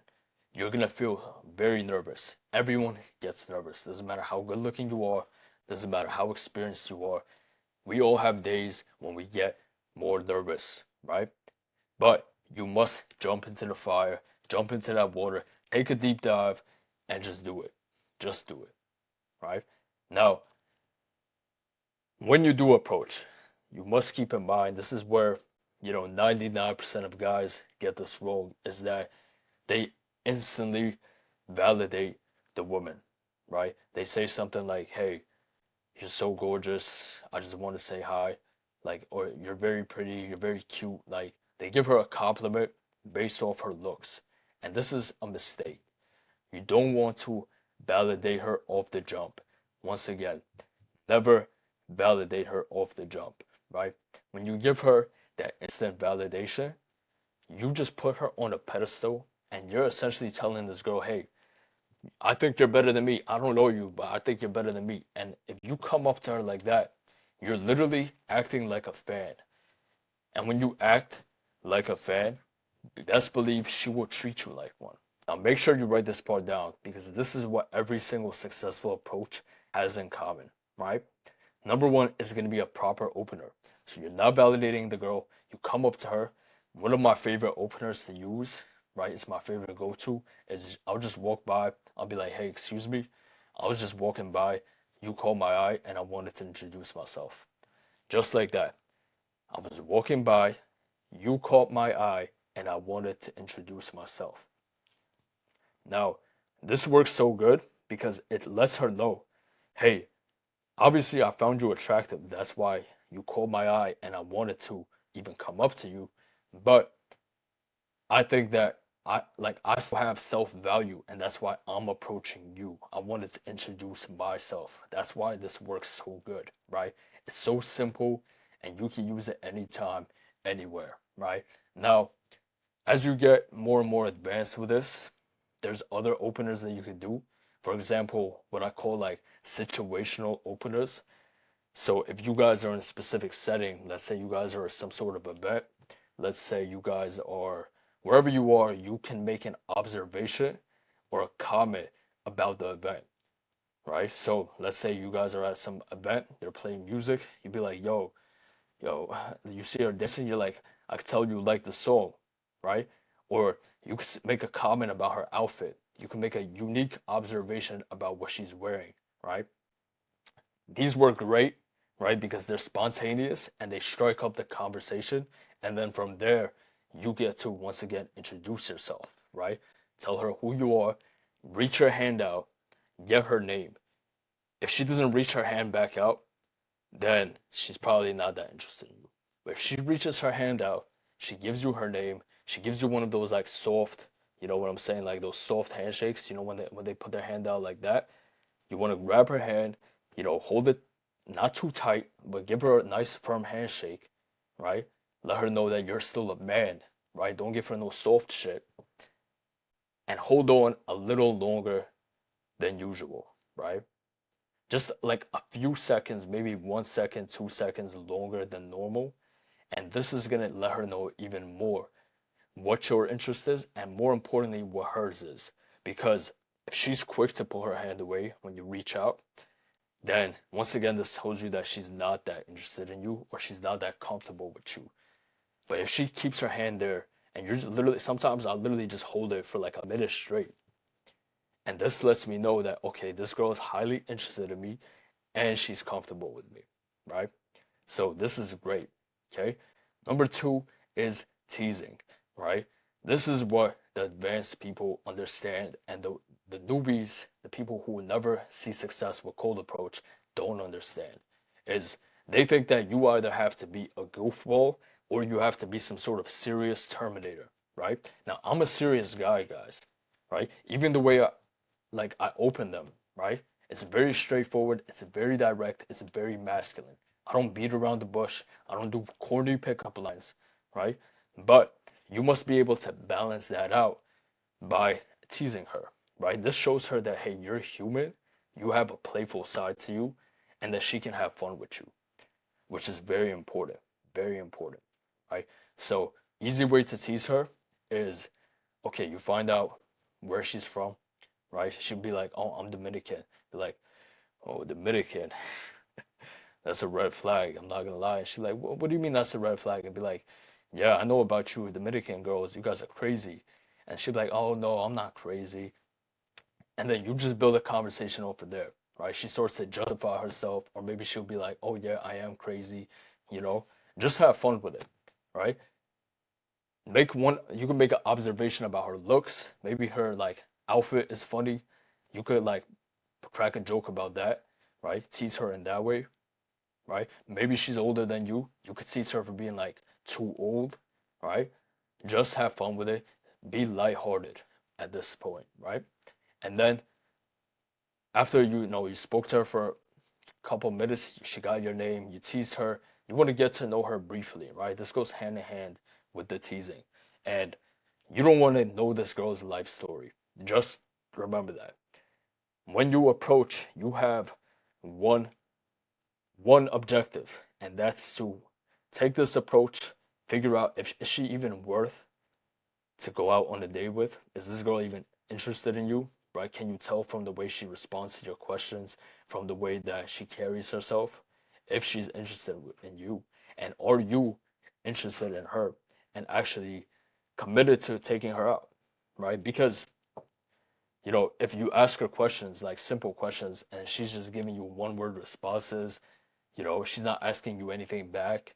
You're gonna feel very nervous. Everyone gets nervous. Doesn't matter how good looking you are, doesn't matter how experienced you are. We all have days when we get more nervous, right? But you must jump into the fire, jump into that water, take a deep dive, and just do it. Just do it, right? Now, when you do approach, you must keep in mind this is where, 99% of guys get this wrong is that they instantly validate the woman, right? They say something like, "Hey, you're so gorgeous. I just want to say hi." Like, or "You're very pretty, you're very cute." Like, they give her a compliment based off her looks. And this is a mistake. You don't want to validate her off the jump. Once again, never validate her off the jump, right? When you give her that instant validation, you just put her on a pedestal and you're essentially telling this girl, "Hey, I think you're better than me. I don't know you, but I think you're better than me." And if you come up to her like that, you're literally acting like a fan. And when you act like a fan, best believe she will treat you like one. Now make sure you write this part down because this is what every single successful approach has in common, right? Number one is going to be a proper opener. So you're not validating the girl. You come up to her. One of my favorite openers to use, right? It's my favorite go-to. Is I'll just walk by. I'll be like, "Hey, excuse me. I was just walking by. You caught my eye, and I wanted to introduce myself." Just like that. I was walking by, you caught my eye, and I wanted to introduce myself. Now, this works so good because it lets her know, hey, obviously I found you attractive. That's why you caught my eye and I wanted to even come up to you. But I think that I still have self-value and that's why I'm approaching you. I wanted to introduce myself. That's why this works so good, right? It's so simple and you can use it anytime, anywhere, right? Now, as you get more and more advanced with this, there's other openers that you can do. For example, what I call like situational openers. So if you guys are in a specific setting, let's say you guys are at some sort of event, let's say you guys are wherever you are, you can make an observation or a comment about the event, right? So let's say you guys are at some event, they're playing music, you'd be like, yo, you see her dancing, you're like, I could tell you like the song, right? Or you could make a comment about her outfit. You can make a unique observation about what she's wearing, right? These work great, right? Because they're spontaneous and they strike up the conversation. And then from there, you get to once again introduce yourself, right? Tell her who you are, reach your hand out, get her name. If she doesn't reach her hand back out, then she's probably not that interested in you. But if she reaches her hand out, she gives you her name, she gives you one of those like soft, you know what I'm saying, like those soft handshakes, you know, when they put their hand out like that, you want to grab her hand, you know, hold it not too tight, but give her a nice firm handshake, right? Let her know that you're still a man, right? Don't give her no soft shit. And hold on a little longer than usual, right? Just like a few seconds, maybe 1 second, 2 seconds longer than normal. And this is going to let her know even more what your interest is and more importantly, what hers is. Because if she's quick to pull her hand away when you reach out, then once again, this tells you that she's not that interested in you or she's not that comfortable with you. But if she keeps her hand there and you're just literally, sometimes I'll literally just hold it for like a minute straight. And this lets me know that, okay, this girl is highly interested in me and she's comfortable with me, right? So this is great, okay? Number two is teasing, right? This is what the advanced people understand and the newbies, the people who never see success with cold approach don't understand is they think that you either have to be a goofball or you have to be some sort of serious terminator, right? Now, I'm a serious guy, guys, right? Even the way I open them, right? It's very straightforward, it's very direct, it's very masculine. I don't beat around the bush, I don't do corny pickup lines, right? But you must be able to balance that out by teasing her, right? This shows her that, hey, you're human, you have a playful side to you, and that she can have fun with you, which is very important, right? So, easy way to tease her is okay, you find out where she's from, right? She'll be like, "Oh, I'm Dominican." Be like, "Oh, Dominican, that's a red flag." I'm not gonna lie. And she'll be like, "What do you mean that's a red flag?" And be like, "Yeah, I know about you, Dominican girls. You guys are crazy." And she'll be like, "Oh no, I'm not crazy." And then you just build a conversation over there, right? She starts to justify herself, or maybe she'll be like, "Oh yeah, I am crazy," you know. Just have fun with it, right? Make one. You can make an observation about her looks. Maybe her like outfit is funny. You could like crack a joke about that, right? Tease her in that way, right? Maybe she's older than you. You could tease her for being like too old, right? Just have fun with it. Be lighthearted at this point, right? And then after you spoke to her for a couple minutes, she got your name, you teased her, you want to get to know her briefly, right? This goes hand in hand with the teasing. And you don't want to know this girl's life story. Just remember that. When you approach, you have one one objective, and that's to take this approach, figure out if is she even worth to go out on a date with? Is this girl even interested in you? Right? Can you tell from the way she responds to your questions, from the way that she carries herself, if she's interested in you? And are you interested in her and actually committed to taking her out? Right? Because, if you ask her questions, like simple questions, and she's just giving you one word responses, she's not asking you anything back,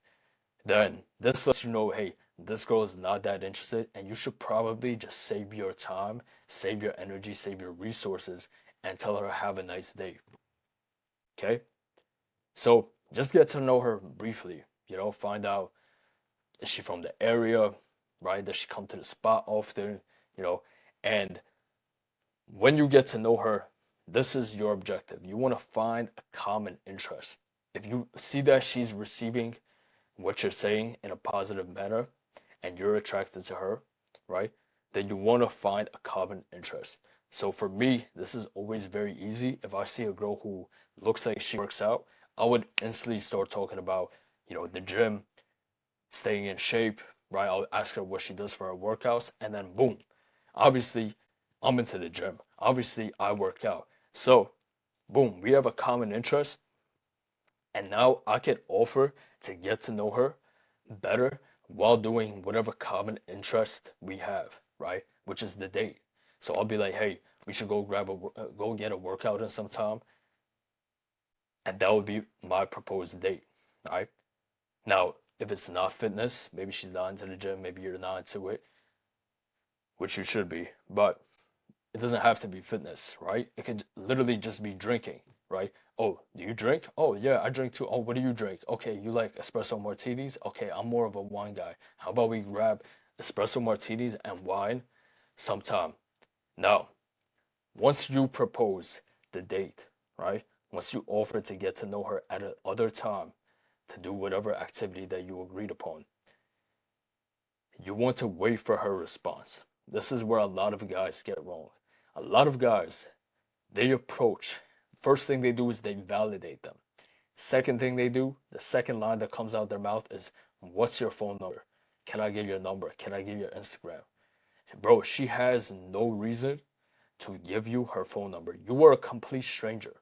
then this lets you know, hey, this girl is not that interested, and you should probably just save your time, save your energy, save your resources, and tell her have a nice day. Okay? So just get to know her briefly, find out, is she from the area, right? Does she come to the spot often, you know? And when you get to know her, this is your objective. You want to find a common interest. If you see that she's receiving what you're saying in a positive manner and you're attracted to her, right? Then you want to find a common interest. So for me, this is always very easy. If I see a girl who looks like she works out, I would instantly start talking about, the gym, staying in shape, right? I'll ask her what she does for her workouts, and then boom. Obviously, I'm into the gym. Obviously, I work out. So, boom, we have a common interest, and now I can offer to get to know her better while doing whatever common interest we have, right? Which is the date. So I'll be like, hey, we should go get a workout in some time, and that would be my proposed date, right? Now, if it's not fitness, maybe she's not into the gym, maybe you're not into it, which you should be, but it doesn't have to be fitness, right? It could literally just be drinking, right? Oh, do you drink? Oh, yeah, I drink too. Oh, what do you drink? Okay, you like espresso martinis? Okay, I'm more of a wine guy. How about we grab espresso martinis and wine sometime? Now, once you propose the date, right? Once you offer to get to know her at another time to do whatever activity that you agreed upon, you want to wait for her response. This is where a lot of guys get wrong. A lot of guys, they approach. First thing they do is they validate them. Second thing they do, the second line that comes out their mouth is, what's your phone number? Can I get your number? Can I give your Instagram? Bro, she has no reason to give you her phone number. You are a complete stranger,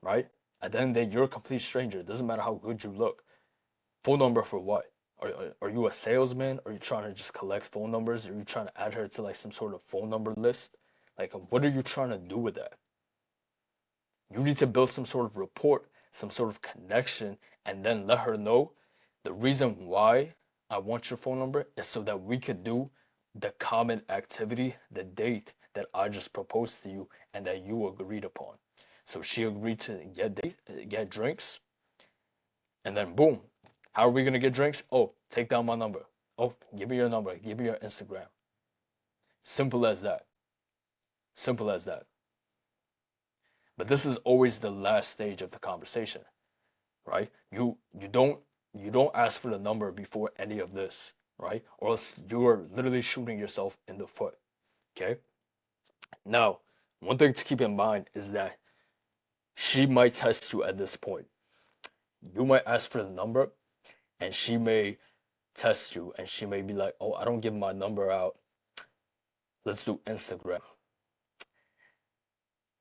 right? At the end of the day, you're a complete stranger. It doesn't matter how good you look. Phone number for what? Are you a salesman? Are you trying to just collect phone numbers? Are you trying to add her to like some sort of phone number list? Like, what are you trying to do with that? You need to build some sort of rapport, some sort of connection, and then let her know the reason why I want your phone number is so that we could do the common activity, the date that I just proposed to you and that you agreed upon. So she agreed to get drinks, and then boom. How are we gonna get drinks? Oh, take down my number. Oh, give me your number. Give me your Instagram. Simple as that. Simple as that. But this is always the last stage of the conversation, right? You don't ask for the number before any of this, right? Or else you are literally shooting yourself in the foot. Okay? Now, one thing to keep in mind is that she might test you at this point. You might ask for the number and she may test you and she may be like, "Oh, I don't give my number out. Let's do Instagram."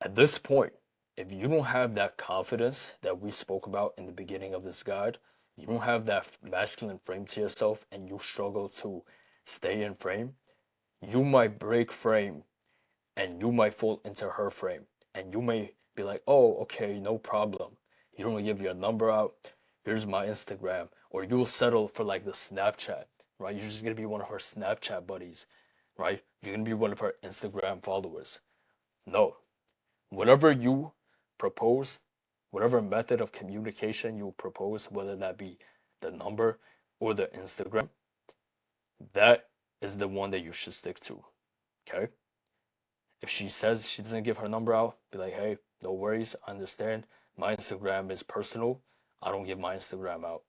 At this point, if you don't have that confidence that we spoke about in the beginning of this guide, you don't have that masculine frame to yourself and you struggle to stay in frame, you might break frame and you might fall into her frame. And you may be like, oh, okay, no problem. You don't give your number out. Here's my Instagram. Or you'll settle for like the Snapchat, right? You're just going to be one of her Snapchat buddies, right? You're going to be one of her Instagram followers. No, whatever you propose, whatever method of communication you propose, whether that be the number or the Instagram, that is the one that you should stick to. Okay? If she says she doesn't give her number out, be like, hey, no worries, I understand. My Instagram is personal. I don't give my Instagram out.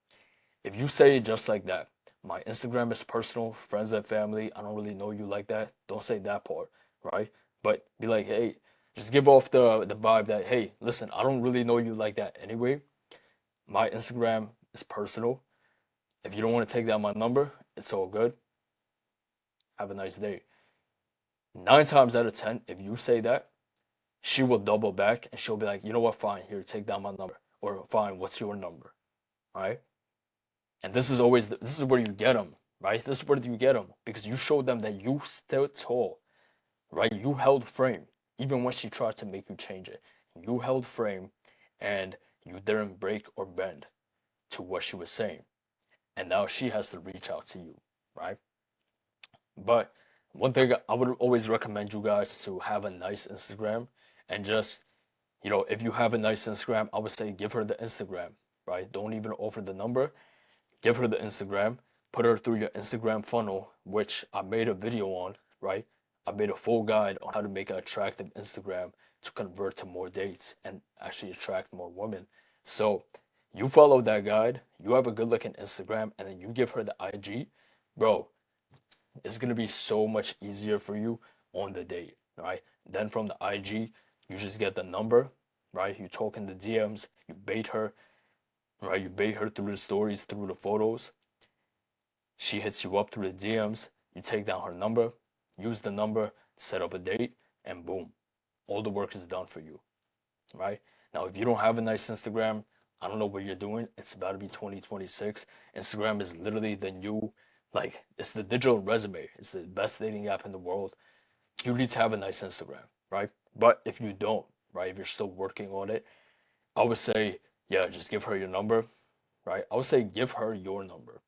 If you say it just like that, my Instagram is personal, friends and family, I don't really know you like that. Don't say that part, right? But be like, hey, just give off the vibe that, hey, listen, I don't really know you like that anyway. My Instagram is personal. If you don't want to take down my number, it's all good. Have a nice day. 9 times out of 10, if you say that, she will double back and she'll be like, you know what, fine, here, take down my number. Or fine, what's your number? Right? And this is where you get them, right? This is where you get them because you showed them that you stood tall, right? You held frame even when she tried to make you change it. You held frame and you didn't break or bend to what she was saying. And now she has to reach out to you, right? But one thing I would always recommend you guys to have a nice Instagram and just, if you have a nice Instagram, I would say give her the Instagram, right? Don't even offer the number. Give her the Instagram, put her through your Instagram funnel, which I made a video on, right? I made a full guide on how to make an attractive Instagram to convert to more dates and actually attract more women. So you follow that guide, you have a good looking Instagram, and then you give her the IG, bro, it's gonna be so much easier for you on the date, right? Then from the IG, you just get the number, right? You talk in the DMs, you bait her, right? You bait her through the stories, through the photos. She hits you up through the DMs. You take down her number, use the number, set up a date, and boom, all the work is done for you, right? Now, if you don't have a nice Instagram, I don't know what you're doing. It's about to be 2026. Instagram is literally the new, like, it's the digital resume. It's the best dating app in the world. You need to have a nice Instagram, right? But if you don't, right, if you're still working on it, I would say, yeah, just give her your number, right? I would say give her your number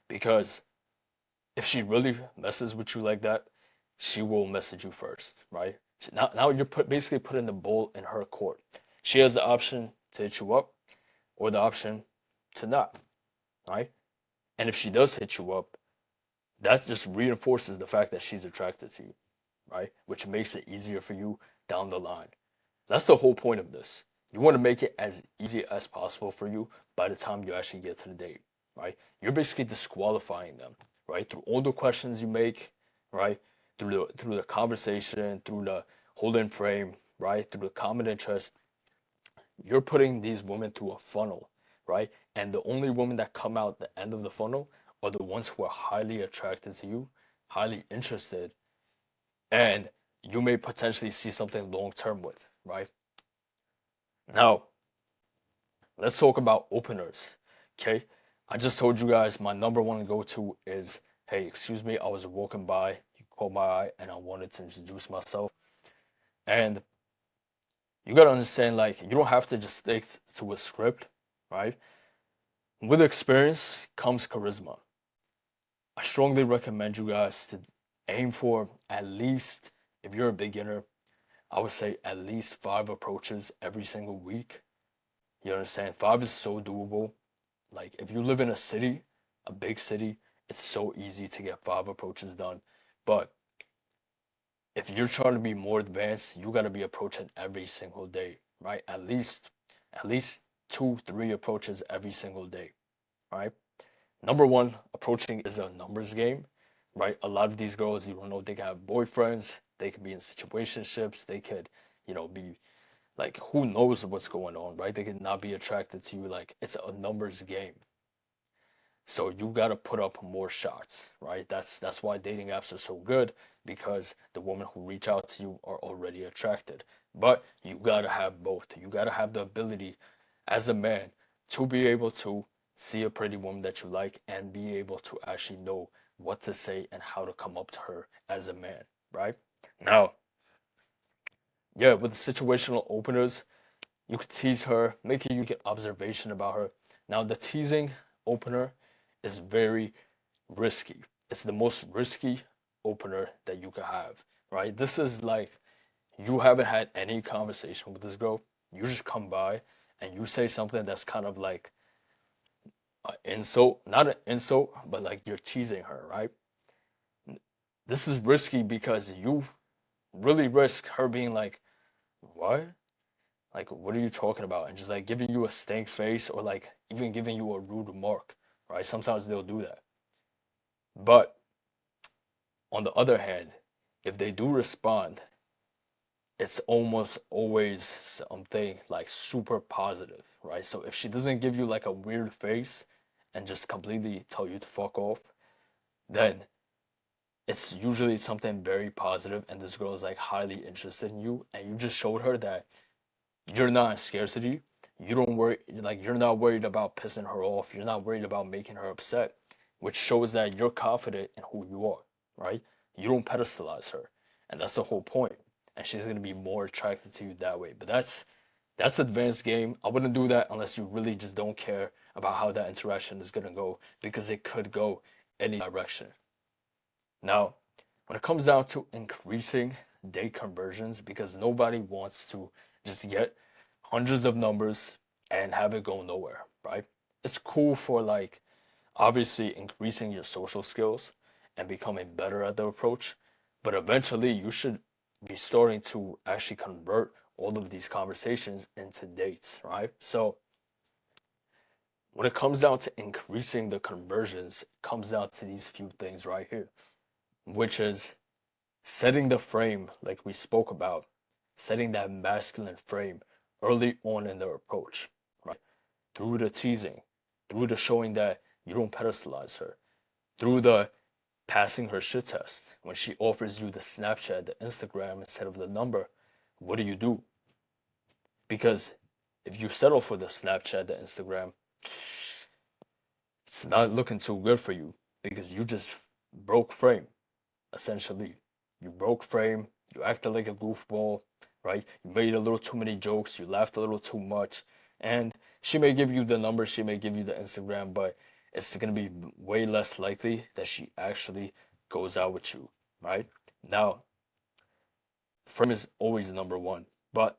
because if she really messes with you like that, she will message you first, right? Now you're basically putting the ball in her court. She has the option to hit you up or the option to not, right? And if she does hit you up, that just reinforces the fact that she's attracted to you, right? Which makes it easier for you down the line. That's the whole point of this. You want to make it as easy as possible for you by the time you actually get to the date, right? You're basically disqualifying them, right? Through all the questions you make, right? Through the conversation, through the holding frame, right? Through the common interest, you're putting these women through a funnel, right? And the only women that come out the end of the funnel are the ones who are highly attracted to you, highly interested, and you may potentially see something long term with, right? Now, let's talk about openers. Okay. I just told you guys my number one go to is, hey, excuse me, I was walking by, you caught my eye, and I wanted to introduce myself. And you gotta understand, like, you don't have to just stick to a script, right? With experience comes charisma. I strongly recommend you guys to aim for at least, if you're a beginner, I would say at least 5 approaches every single week. You understand? 5 is so doable. Like if you live in a city, a big city, it's so easy to get 5 approaches done. But if you're trying to be more advanced, you got to be approaching every single day, right? At least 2, 3 approaches every single day, right? Number one, approaching is a numbers game, right? A lot of these girls, you don't know, they can have boyfriends, they could be in situationships, they could, be like, who knows what's going on, right? They could not be attracted to you. Like, it's a numbers game. So you gotta put up more shots, right? That's why dating apps are so good because the women who reach out to you are already attracted. But you gotta have both. You gotta have the ability as a man to be able to see a pretty woman that you like and be able to actually know what to say and how to come up to her as a man, right? Now, yeah, with the situational openers, you could tease her, make a unique observation about her. Now, the teasing opener is very risky. It's the most risky opener that you could have, right? This is like you haven't had any conversation with this girl. You just come by and you say something that's kind of like an insult, not an insult, but like you're teasing her, right? This is risky because you really risk her being like, what? Like, what are you talking about? And just like giving you a stank face or like even giving you a rude remark, right? Sometimes they'll do that. But on the other hand, if they do respond, it's almost always something like super positive, right? So if she doesn't give you like a weird face and just completely tell you to fuck off, then it's usually something very positive and this girl is like highly interested in you and you just showed her that you're not in scarcity. You don't worry, like you're not worried about pissing her off. You're not worried about making her upset, which shows that you're confident in who you are, right? You don't pedestalize her, and that's the whole point. And she's gonna be more attracted to you that way. But That's advanced game. I wouldn't do that unless you really just don't care about how that interaction is gonna go because it could go any direction. Now, when it comes down to increasing date conversions, because nobody wants to just get hundreds of numbers and have it go nowhere, right? It's cool for like obviously increasing your social skills and becoming better at the approach, but eventually you should be starting to actually convert all of these conversations into dates, right? So when it comes down to increasing the conversions, it comes down to these few things right here, which is setting the frame like we spoke about, setting that masculine frame early on in the approach, right? Through the teasing, through the showing that you don't pedestalize her, through the passing her shit test. When she offers you the Snapchat, the Instagram instead of the number, what do? Because if you settle for the Snapchat, the Instagram, it's not looking too good for you because you just broke frame, essentially. You broke frame, you acted like a goofball, right? You made a little too many jokes, you laughed a little too much, and she may give you the number, she may give you the Instagram, but it's gonna be way less likely that she actually goes out with you, right? Now, frame is always number one, but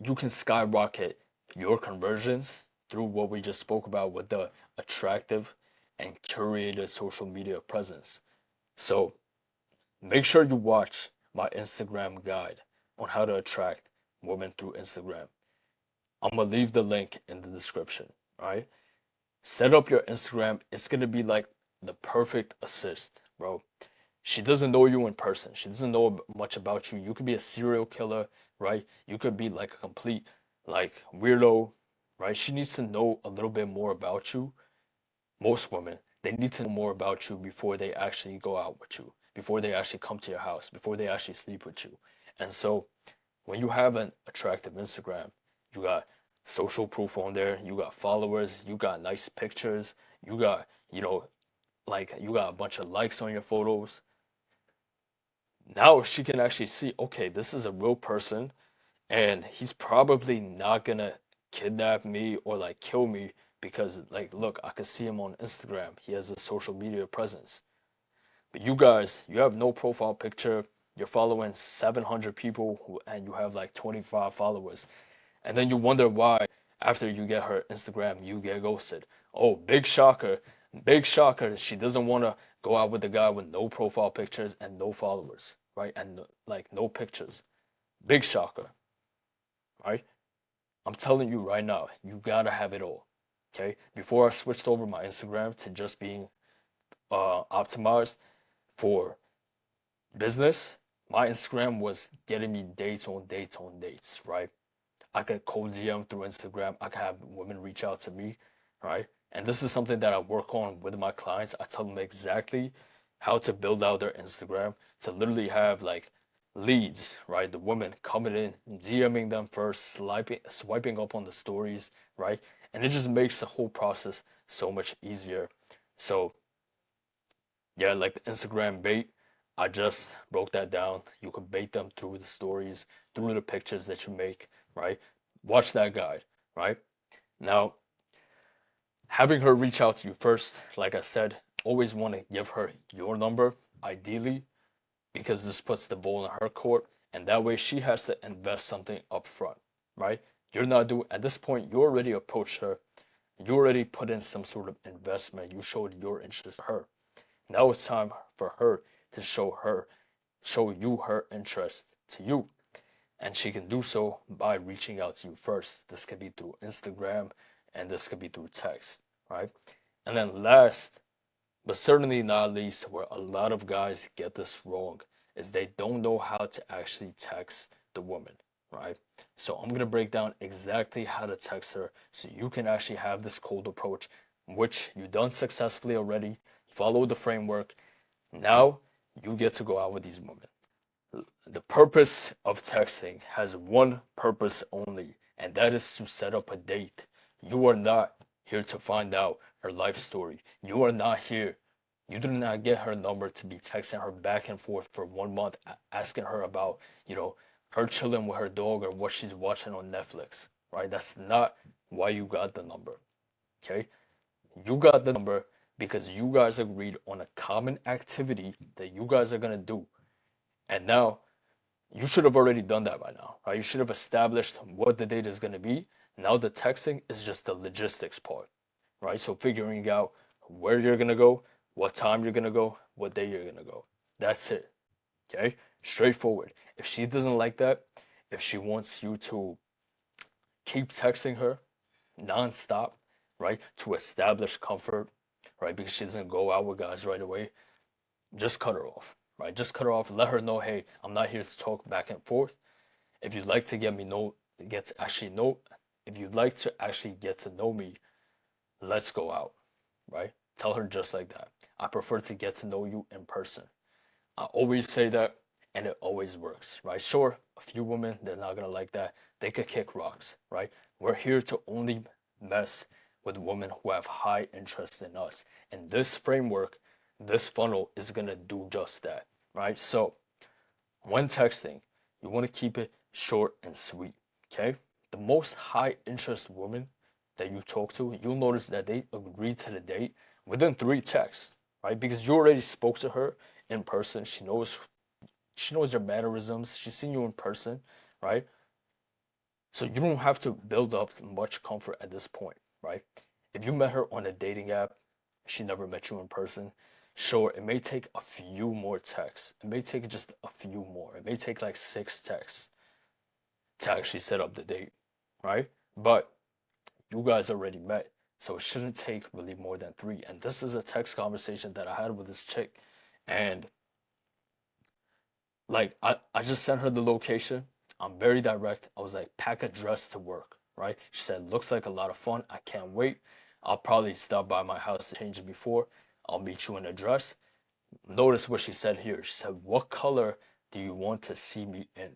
you can skyrocket your conversions through what we just spoke about with the attractive and curated social media presence. So make sure you watch my Instagram guide on how to attract women through Instagram. I'm gonna leave the link in the description. All right. Set up your Instagram. It's gonna be like the perfect assist, bro. She doesn't know you in person. She doesn't know much about you. You could be a serial killer, right? You could be like a complete like weirdo, right? She needs to know a little bit more about you. Most women, they need to know more about you before they actually go out with you, before they actually come to your house, before they actually sleep with you. And so when you have an attractive Instagram, you got social proof on there, you got followers, you got nice pictures, you got, like you got a bunch of likes on your photos. Now she can actually see, okay, this is a real person and he's probably not gonna kidnap me or like kill me because like look, I can see him on Instagram. He has a social media presence. But you guys, you have no profile picture. You're following 700 people and you have like 25 followers. And then you wonder why after you get her Instagram, you get ghosted. Oh, big shocker. Big shocker. She doesn't want to go out with a guy with no profile pictures and no followers, right? And like no pictures. Big shocker, right? I'm telling you right now, you gotta have it all. Okay? Before I switched over my Instagram to just being optimized for business, my Instagram was getting me dates on dates on dates, right? I could cold DM through Instagram. I could have women reach out to me, right? And this is something that I work on with my clients. I tell them exactly how to build out their Instagram to literally have like leads, right? The women coming in, DMing them first, swiping up on the stories, right? And it just makes the whole process so much easier. So yeah, like the Instagram bait, I just broke that down. You can bait them through the stories, through the pictures that you make, right? Watch that guide, right? Now, having her reach out to you first, like I said, always want to give her your number, ideally, because this puts the ball in her court, and that way she has to invest something up front, right? You're not doing, at this point, you already approached her, you already put in some sort of investment, you showed your interest in her. Now it's time for her to show you her interest to you. And she can do so by reaching out to you first. This could be through Instagram and this could be through text, right? And then last, but certainly not least, where a lot of guys get this wrong, is they don't know how to actually text the woman, right? So I'm gonna break down exactly how to text her so you can actually have this cold approach, which you've done successfully already, follow the framework. Now you get to go out with these women. The purpose of texting has one purpose only, and that is to set up a date. You are not here to find out her life story. You are not here. You do not get her number to be texting her back and forth for 1 month, asking her about, you know, her chilling with her dog or what she's watching on Netflix, right? That's not why you got the number, okay? You got the number because you guys agreed on a common activity that you guys are gonna do. And now you should have already done that by now, right? You should have established what the date is gonna be. Now the texting is just the logistics part, right? So figuring out where you're gonna go, what time you're gonna go, what day you're gonna go. That's it. Okay? Straightforward. If she doesn't like that, if she wants you to keep texting her nonstop, right, to establish comfort, right, because she doesn't go out with guys right away, just cut her off, right? Just cut her off. Let her know, hey, I'm not here to talk back and forth. If you'd like to if you'd like to actually get to know me, let's go out, right? Tell her just like that. I prefer to get to know you in person. I always say that, and it always works, right? Sure, a few women, they're not gonna like that. They could kick rocks, right? We're here to only mess with women who have high interest in us. And this framework, this funnel is gonna do just that, right? So when texting, you want to keep it short and sweet, okay? The most high interest woman that you talk to, you'll notice that they agree to the date within 3 texts, right? Because you already spoke to her in person. She knows your mannerisms. She's seen you in person, right? So you don't have to build up much comfort at this point, right? If you met her on a dating app, she never met you in person, sure, it may take a few more texts. It may take just a few more. It may take like 6 texts to actually set up the date, right? But you guys already met, so it shouldn't take really more than 3. And this is a text conversation that I had with this chick, and like I just sent her the location. I'm very direct. I was like, pack a dress to work, right? She said, looks like a lot of fun. I can't wait. I'll probably stop by my house to change it before. I'll meet you in a dress. Notice what she said here. She said, what color do you want to see me in?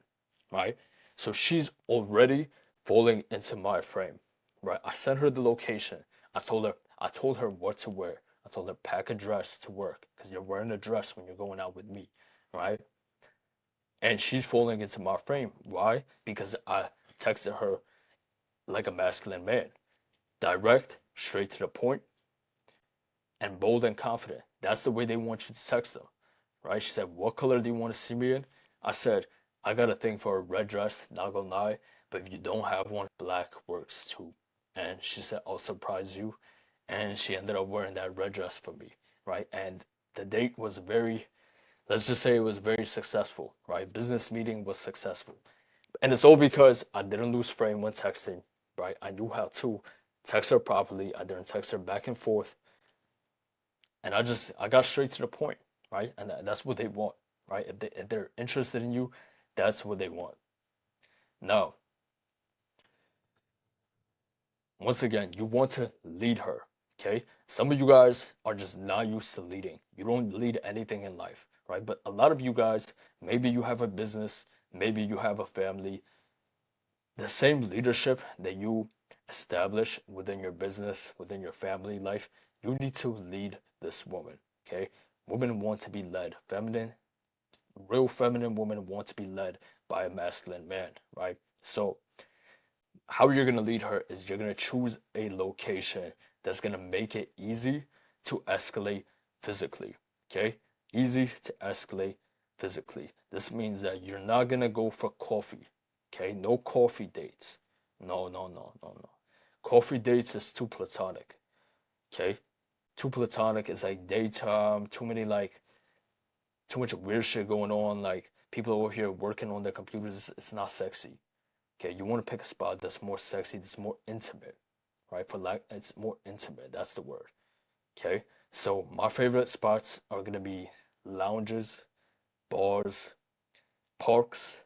Right? So she's already falling into my frame. Right? I sent her the location. I told her what to wear. I told her pack a dress to work because you're wearing a dress when you're going out with me. Right? And she's falling into my frame. Why? Because I texted her like a masculine man. Direct, straight to the point, and bold and confident. That's the way they want you to text them. Right? She said, what color do you want to see me in? I said, I got a thing for a red dress, not gonna lie, but if you don't have one, black works too. And she said, I'll surprise you. And she ended up wearing that red dress for me, right? And the date was let's just say it was very successful, right? Business meeting was successful. And it's all because I didn't lose frame when texting, right? I knew how to text her properly. I didn't text her back and forth. And I got straight to the point, right? And that's what they want, right? If they're interested in you, that's what they want. Now, once again, you want to lead her, okay? Some of you guys are just not used to leading. You don't lead anything in life, right? But a lot of you guys, maybe you have a business, maybe you have a family. The same leadership that you establish within your business, within your family life, you need to lead this woman, okay? Women want to be led. Real feminine women want to be led by a masculine man, right? So how you're going to lead her is you're going to choose a location that's going to make it easy to escalate physically, okay? Easy to escalate physically. This means that you're not going to go for coffee, okay? No coffee dates. No, no, no, no, no. Coffee dates is too platonic, okay? Too platonic is like daytime, too much weird shit going on. Like people over here working on their computers, it's not sexy. Okay, you want to pick a spot that's more sexy, that's more intimate, right? It's more intimate. That's the word. Okay, so my favorite spots are gonna be lounges, bars, parks.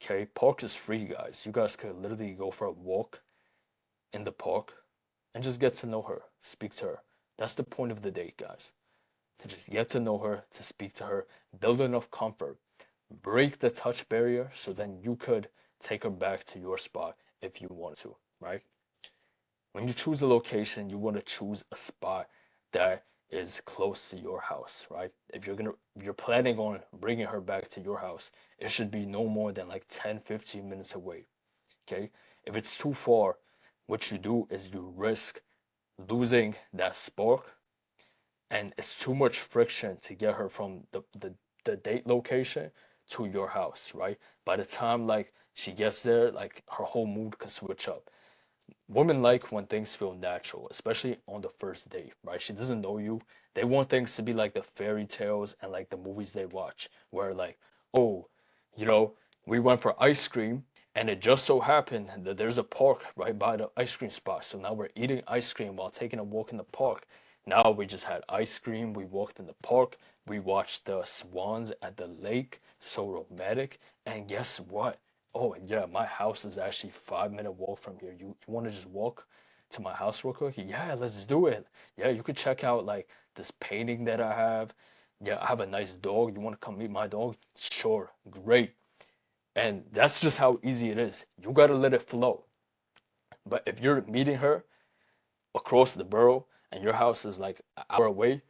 Okay, park is free, guys. You guys could literally go for a walk in the park and just get to know her, speak to her. That's the point of the date, guys. To just get to know her, to speak to her, build enough comfort, break the touch barrier so then you could take her back to your spot if you want to, right? When you choose a location, you want to choose a spot that is close to your house, right? you're planning on bringing her back to your house, it should be no more than like 10, 15 minutes away. Okay? If it's too far, what you do is you risk losing that spark, and it's too much friction to get her from the date location to your house, right? By the time like she gets there, like her whole mood could switch up. Women like when things feel natural, especially on the first date, right? She doesn't know you. They want things to be like the fairy tales and like the movies they watch, where like, oh, you know, we went for ice cream and it just so happened that there's a park right by the ice cream spot. So now we're eating ice cream while taking a walk in the park. Now we just had ice cream, we walked in the park, we watched the swans at the lake, so romantic. And guess what? Oh, yeah, my house is actually 5 minute walk from here. You want to just walk to my house real quick? Yeah, let's do it. Yeah, you could check out like this painting that I have. Yeah, I have a nice dog. You want to come meet my dog? Sure, great. And that's just how easy it is. You gotta let it flow. But if you're meeting her across the borough and your house is like an hour away,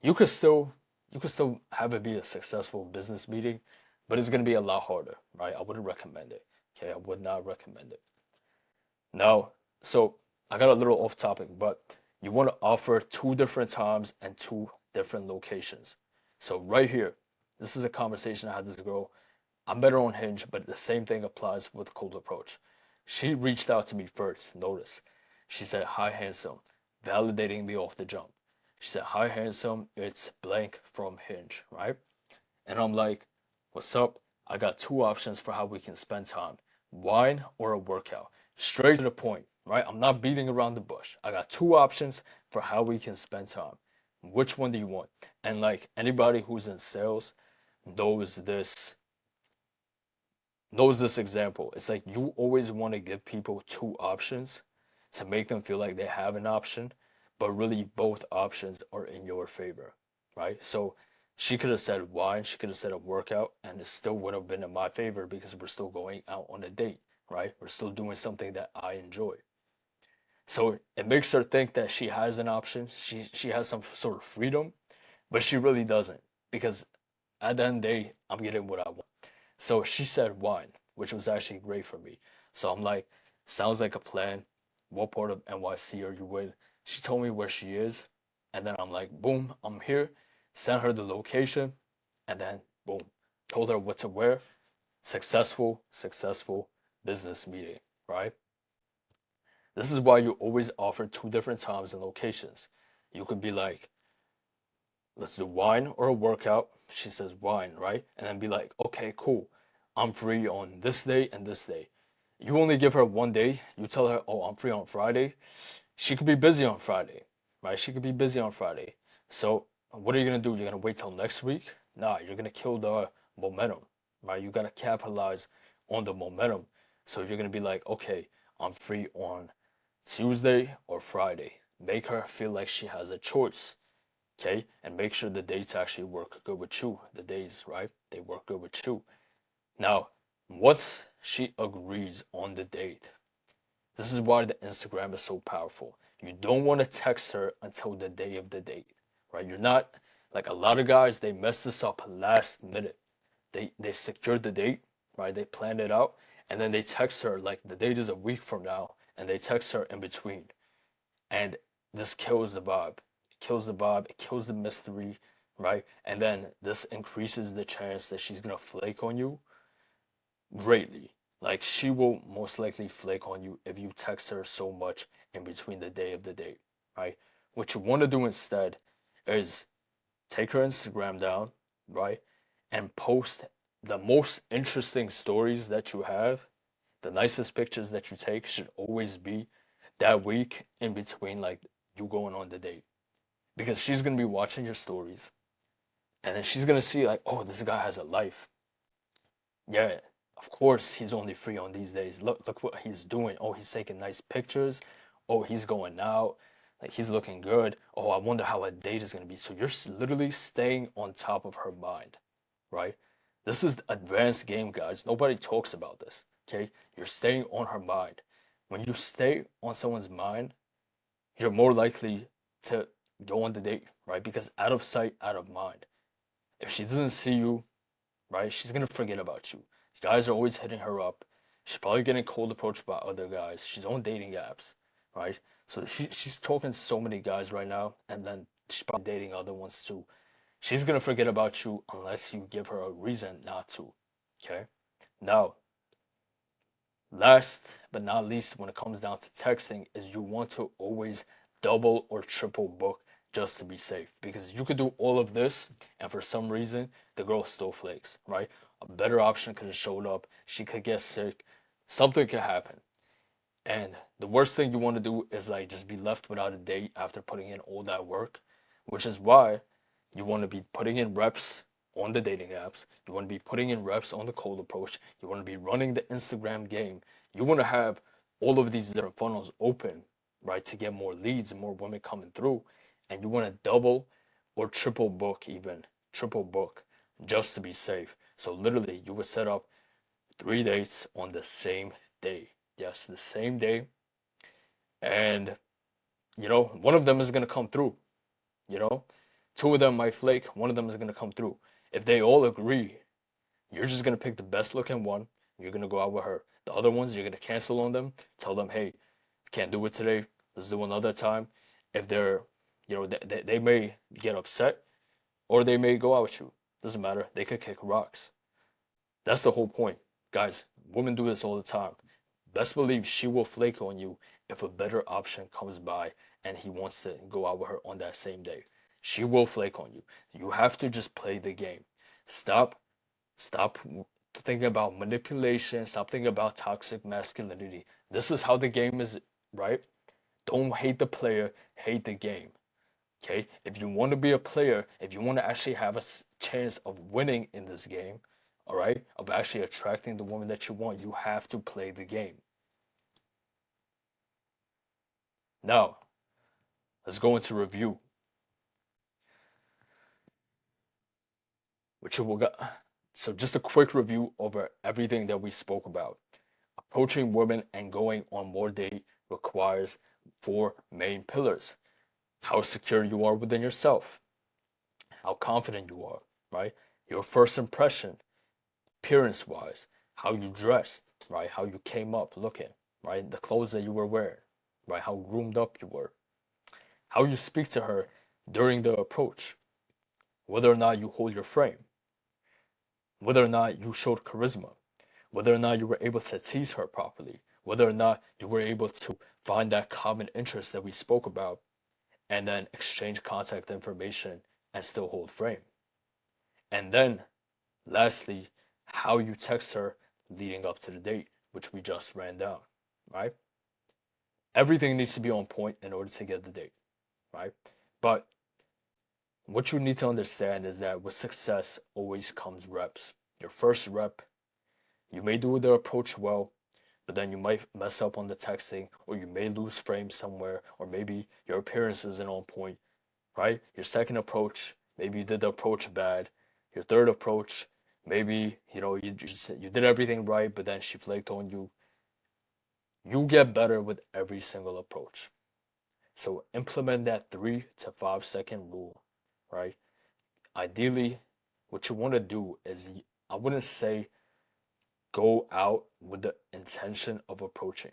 you could still you could still have it be a successful business meeting, but it's gonna be a lot harder, right? I wouldn't recommend it. Okay, I would not recommend it. Now, so I got a little off topic, but you want to offer two different times and two different locations. So right here, this is a conversation I had with this girl. I'm better on Hinge, but the same thing applies with cold approach. She reached out to me first. Notice. She said, "Hi, handsome," validating me off the jump. She said, "Hi, handsome, it's blank from Hinge," right? And I'm like, "What's up? I got two options for how we can spend time: wine or a workout." Straight to the point, right? I'm not beating around the bush. I got two options for how we can spend time. Which one do you want? And like anybody who's in sales knows this knows this example. It's like you always want to give people two options to make them feel like they have an option, but really both options are in your favor, right? So she could have said wine, she could have said a workout, and it still would have been in my favor because we're still going out on a date, right? We're still doing something that I enjoy. So it makes her think that she has an option, she has some sort of freedom, but she really doesn't because at the end of the day, I'm getting what I want. So she said wine, which was actually great for me. So I'm like, sounds like a plan. What part of NYC are you in? She told me where she is, and then I'm like, boom, I'm here. Sent her the location, and then boom, told her what to wear. Successful business meeting, right? This is why you always offer two different times and locations. You could be like, let's do wine or a workout. She says wine, right? And then be like, okay, cool. I'm free on this day and this day. You only give her one day. You tell her, oh, I'm free on Friday. She could be busy on Friday, right? She could be busy on Friday. So what are you gonna do? You're gonna wait till next week? Nah, you're gonna kill the momentum, right? You gotta capitalize on the momentum. So you're gonna be like, okay, I'm free on Tuesday or Friday. Make her feel like she has a choice. Okay, and make sure the dates actually work good with you. The days, right? They work good with you. Now, once she agrees on the date, this is why the Instagram is so powerful. You don't want to text her until the day of the date, right? You're not like a lot of guys, they mess this up last minute. They secured the date, right? They planned it out, and then they text her like the date is a week from now, and they text her in between. And this kills the vibe. It kills the vibe, it kills the mystery, right? And then this increases the chance that she's gonna flake on you greatly. Like she will most likely flake on you if you text her so much in between the day of the date, right? What you want to do instead is take her Instagram down, right? And post the most interesting stories that you have. The nicest pictures that you take should always be that week in between like you going on the date, because she's gonna be watching your stories and then she's gonna see like, oh, this guy has a life. Yeah, of course he's only free on these days. Look what he's doing. Oh, he's taking nice pictures. Oh, he's going out. Like he's looking good. Oh, I wonder how a date is gonna be. So you're literally staying on top of her mind, right? This is the advanced game, guys. Nobody talks about this. Okay, you're staying on her mind. When you stay on someone's mind, you're more likely to go on the date, right? Because out of sight, out of mind. If she doesn't see you, right, she's gonna forget about you. Guys are always hitting her up. She's probably getting cold approached by other guys. She's on dating apps, right? So she's talking to so many guys right now, and then she's probably dating other ones too. She's gonna forget about you unless you give her a reason not to. Okay? Now, last but not least, when it comes down to texting, is you want to always double or triple book just to be safe. Because you could do all of this, and for some reason, the girl still flakes, right? A better option could have showed up. She could get sick. Something could happen. And the worst thing you want to do is like just be left without a date after putting in all that work, which is why you want to be putting in reps on the dating apps. You want to be putting in reps on the cold approach. You want to be running the Instagram game. You want to have all of these different funnels open, right, to get more leads and more women coming through. And you want to double or triple book, even triple book, just to be safe. So literally, you would set up 3 dates on the same day. Yes, the same day. And, one of them is going to come through, you know? Two of them might flake, one of them is going to come through. If they all agree, you're just going to pick the best looking one. You're going to go out with her. The other ones, you're going to cancel on them. Tell them, hey, can't do it today. Let's do another time. If they're, they may get upset or they may go out with you. Doesn't matter. They could kick rocks. That's the whole point. Guys, women do this all the time. Best believe she will flake on you if a better option comes by and he wants to go out with her on that same day. She will flake on you. You have to just play the game. Stop, stop thinking about manipulation. Stop thinking about toxic masculinity. This is how the game is, right? Don't hate the player, hate the game. Okay? If you want to be a player, if you want to actually have a chance of winning in this game, all right, of actually attracting the woman that you want, you have to play the game. Now, let's go into review, which will go. So just a quick review over everything that we spoke about. Approaching women and going on more date requires four main pillars. How secure you are within yourself, how confident you are, right? Your first impression, appearance wise, how you dressed, right? How you came up looking, right? The clothes that you were wearing, right? How groomed up you were, how you speak to her during the approach, whether or not you hold your frame, whether or not you showed charisma, whether or not you were able to tease her properly, whether or not you were able to find that common interest that we spoke about, and then exchange contact information and still hold frame. And then, lastly, how you text her leading up to the date, which we just ran down, right? Everything needs to be on point in order to get the date, right? But what you need to understand is that with success always comes reps. Your first rep, you may do the approach well, but then you might mess up on the texting, or you may lose frame somewhere, or maybe your appearance isn't on point, right? Your second approach, maybe you did the approach bad. Your third approach, maybe you did everything right, but then she flaked on you. You get better with every single approach. So implement that 3 to 5 second rule, right? Ideally, what you want to do is, I wouldn't say go out with the intention of approaching.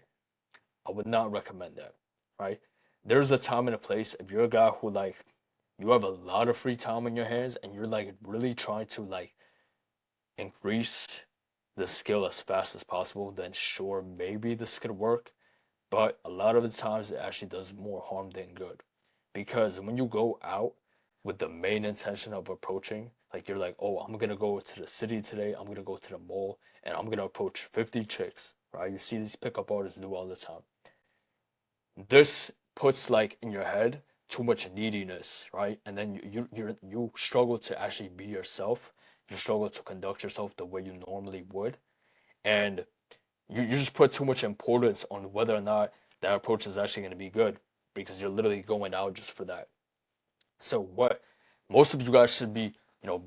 I would not recommend that, right? There's a time and a place. If you're a guy who you have a lot of free time on your hands and you're like really trying to increase the skill as fast as possible, then sure, maybe this could work. But a lot of the times it actually does more harm than good. Because when you go out with the main intention of approaching, like you're like, oh, I'm gonna go to the city today, I'm gonna go to the mall, and I'm gonna approach 50 chicks, right? You see these pickup artists do all the time. This puts in your head too much neediness, right? And then you struggle to actually be yourself. You struggle to conduct yourself the way you normally would, and you just put too much importance on whether or not that approach is actually going to be good because you're literally going out just for that. So what most of you guys should be,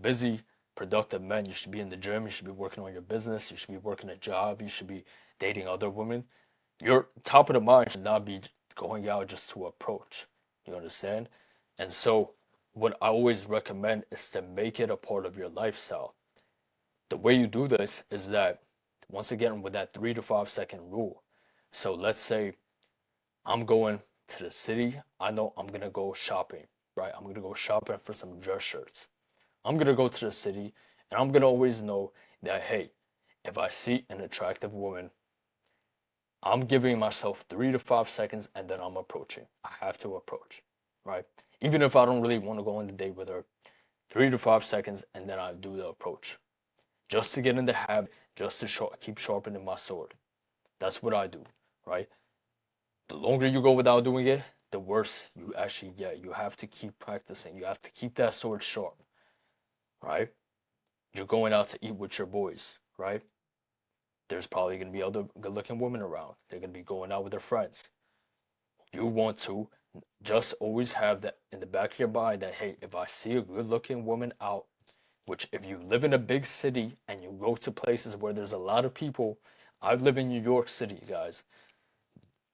busy, productive men. You should be in the gym. You should be working on your business. You should be working a job. You should be dating other women. Your top of the mind should not be going out just to approach. You understand? And so what I always recommend is to make it a part of your lifestyle. The way you do this is that, once again, with that 3 to 5 second rule. So let's say I'm going to the city. I know I'm gonna go shopping, right? I'm gonna go shopping for some dress shirts. I'm gonna go to the city, and I'm gonna always know that, hey, if I see an attractive woman, I'm giving myself 3 to 5 seconds and then I'm approaching. I have to approach, right? Even if I don't really want to go on the date with her, 3 to 5 seconds and then I do the approach. Just to get in the habit, just to keep sharpening my sword. That's what I do, right? The longer you go without doing it, the worse you actually get. You have to keep practicing. You have to keep that sword sharp, right? You're going out to eat with your boys, right? There's probably going to be other good looking women around. They're going to be going out with their friends. You want to just always have that in the back of your mind that, hey, if I see a good looking woman out, which if you live in a big city and you go to places where there's a lot of people, I live in New York City, guys.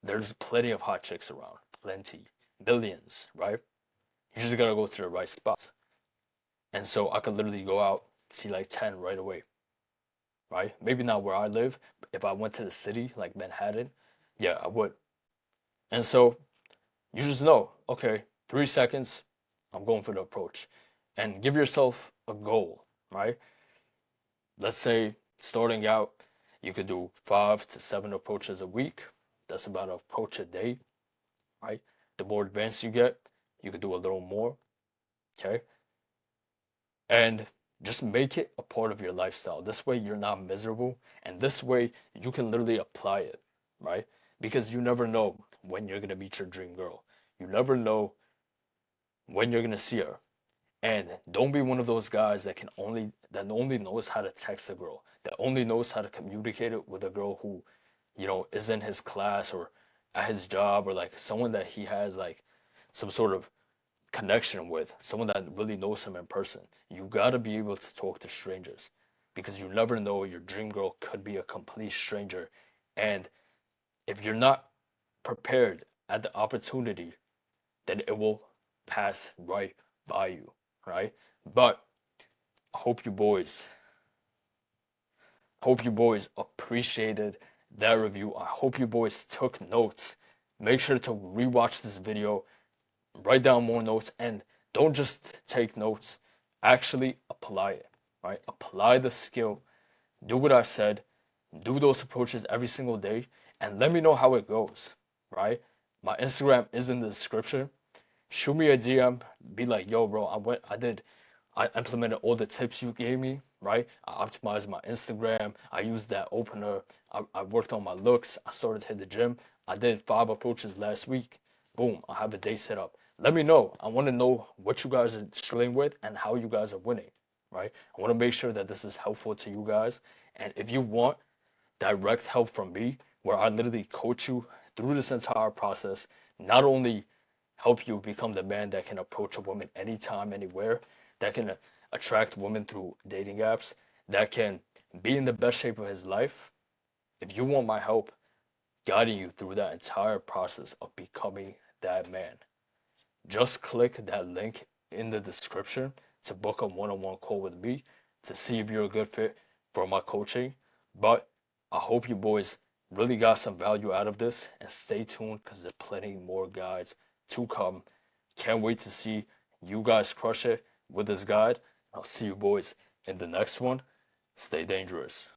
There's plenty of hot chicks around, plenty, millions, right? You just gotta go to the right spots. And so I could literally go out, see like 10 right away, right? Maybe not where I live, but if I went to the city like Manhattan, yeah, I would. And so you just know, okay, 3 seconds, I'm going for the approach. And give yourself a goal, right? Let's say starting out, you could do 5 to 7 approaches a week. That's about an approach a day, right? The more advanced you get, you could do a little more, okay? And just make it a part of your lifestyle. This way you're not miserable, and this way you can literally apply it, right? Because you never know when you're gonna meet your dream girl. You never know when you're gonna see her. And don't be one of those guys that only knows how to text a girl, that only knows how to communicate it with a girl who, is in his class or at his job, or like someone that he has like some sort of connection with, someone that really knows him in person. You gotta be able to talk to strangers because you never know, your dream girl could be a complete stranger. And if you're not prepared at the opportunity, then it will pass right by you, right? But I hope you boys appreciated that review. I hope you boys took notes. Make sure to rewatch this video, write down more notes, and don't just take notes. Actually apply it, right? Apply the skill. Do what I said. Do those approaches every single day, and let me know how it goes, right? My Instagram is in the description. Shoot me a DM. Be like, yo, bro, I implemented all the tips you gave me, right? I optimized my Instagram. I used that opener. I worked on my looks. I started to hit the gym. I did 5 approaches last week. Boom, I have a day set up. Let me know. I want to know what you guys are struggling with and how you guys are winning, right? I want to make sure that this is helpful to you guys. And if you want direct help from me, where I literally coach you through this entire process, not only help you become the man that can approach a woman anytime, anywhere, that can attract women through dating apps, that can be in the best shape of his life. If you want my help guiding you through that entire process of becoming that man, just click that link in the description to book a one-on-one call with me to see if you're a good fit for my coaching. But I hope you boys really got some value out of this, and stay tuned because there's plenty more guides to come. Can't wait to see you guys crush it with this guide. I'll see you boys in the next one. Stay dangerous.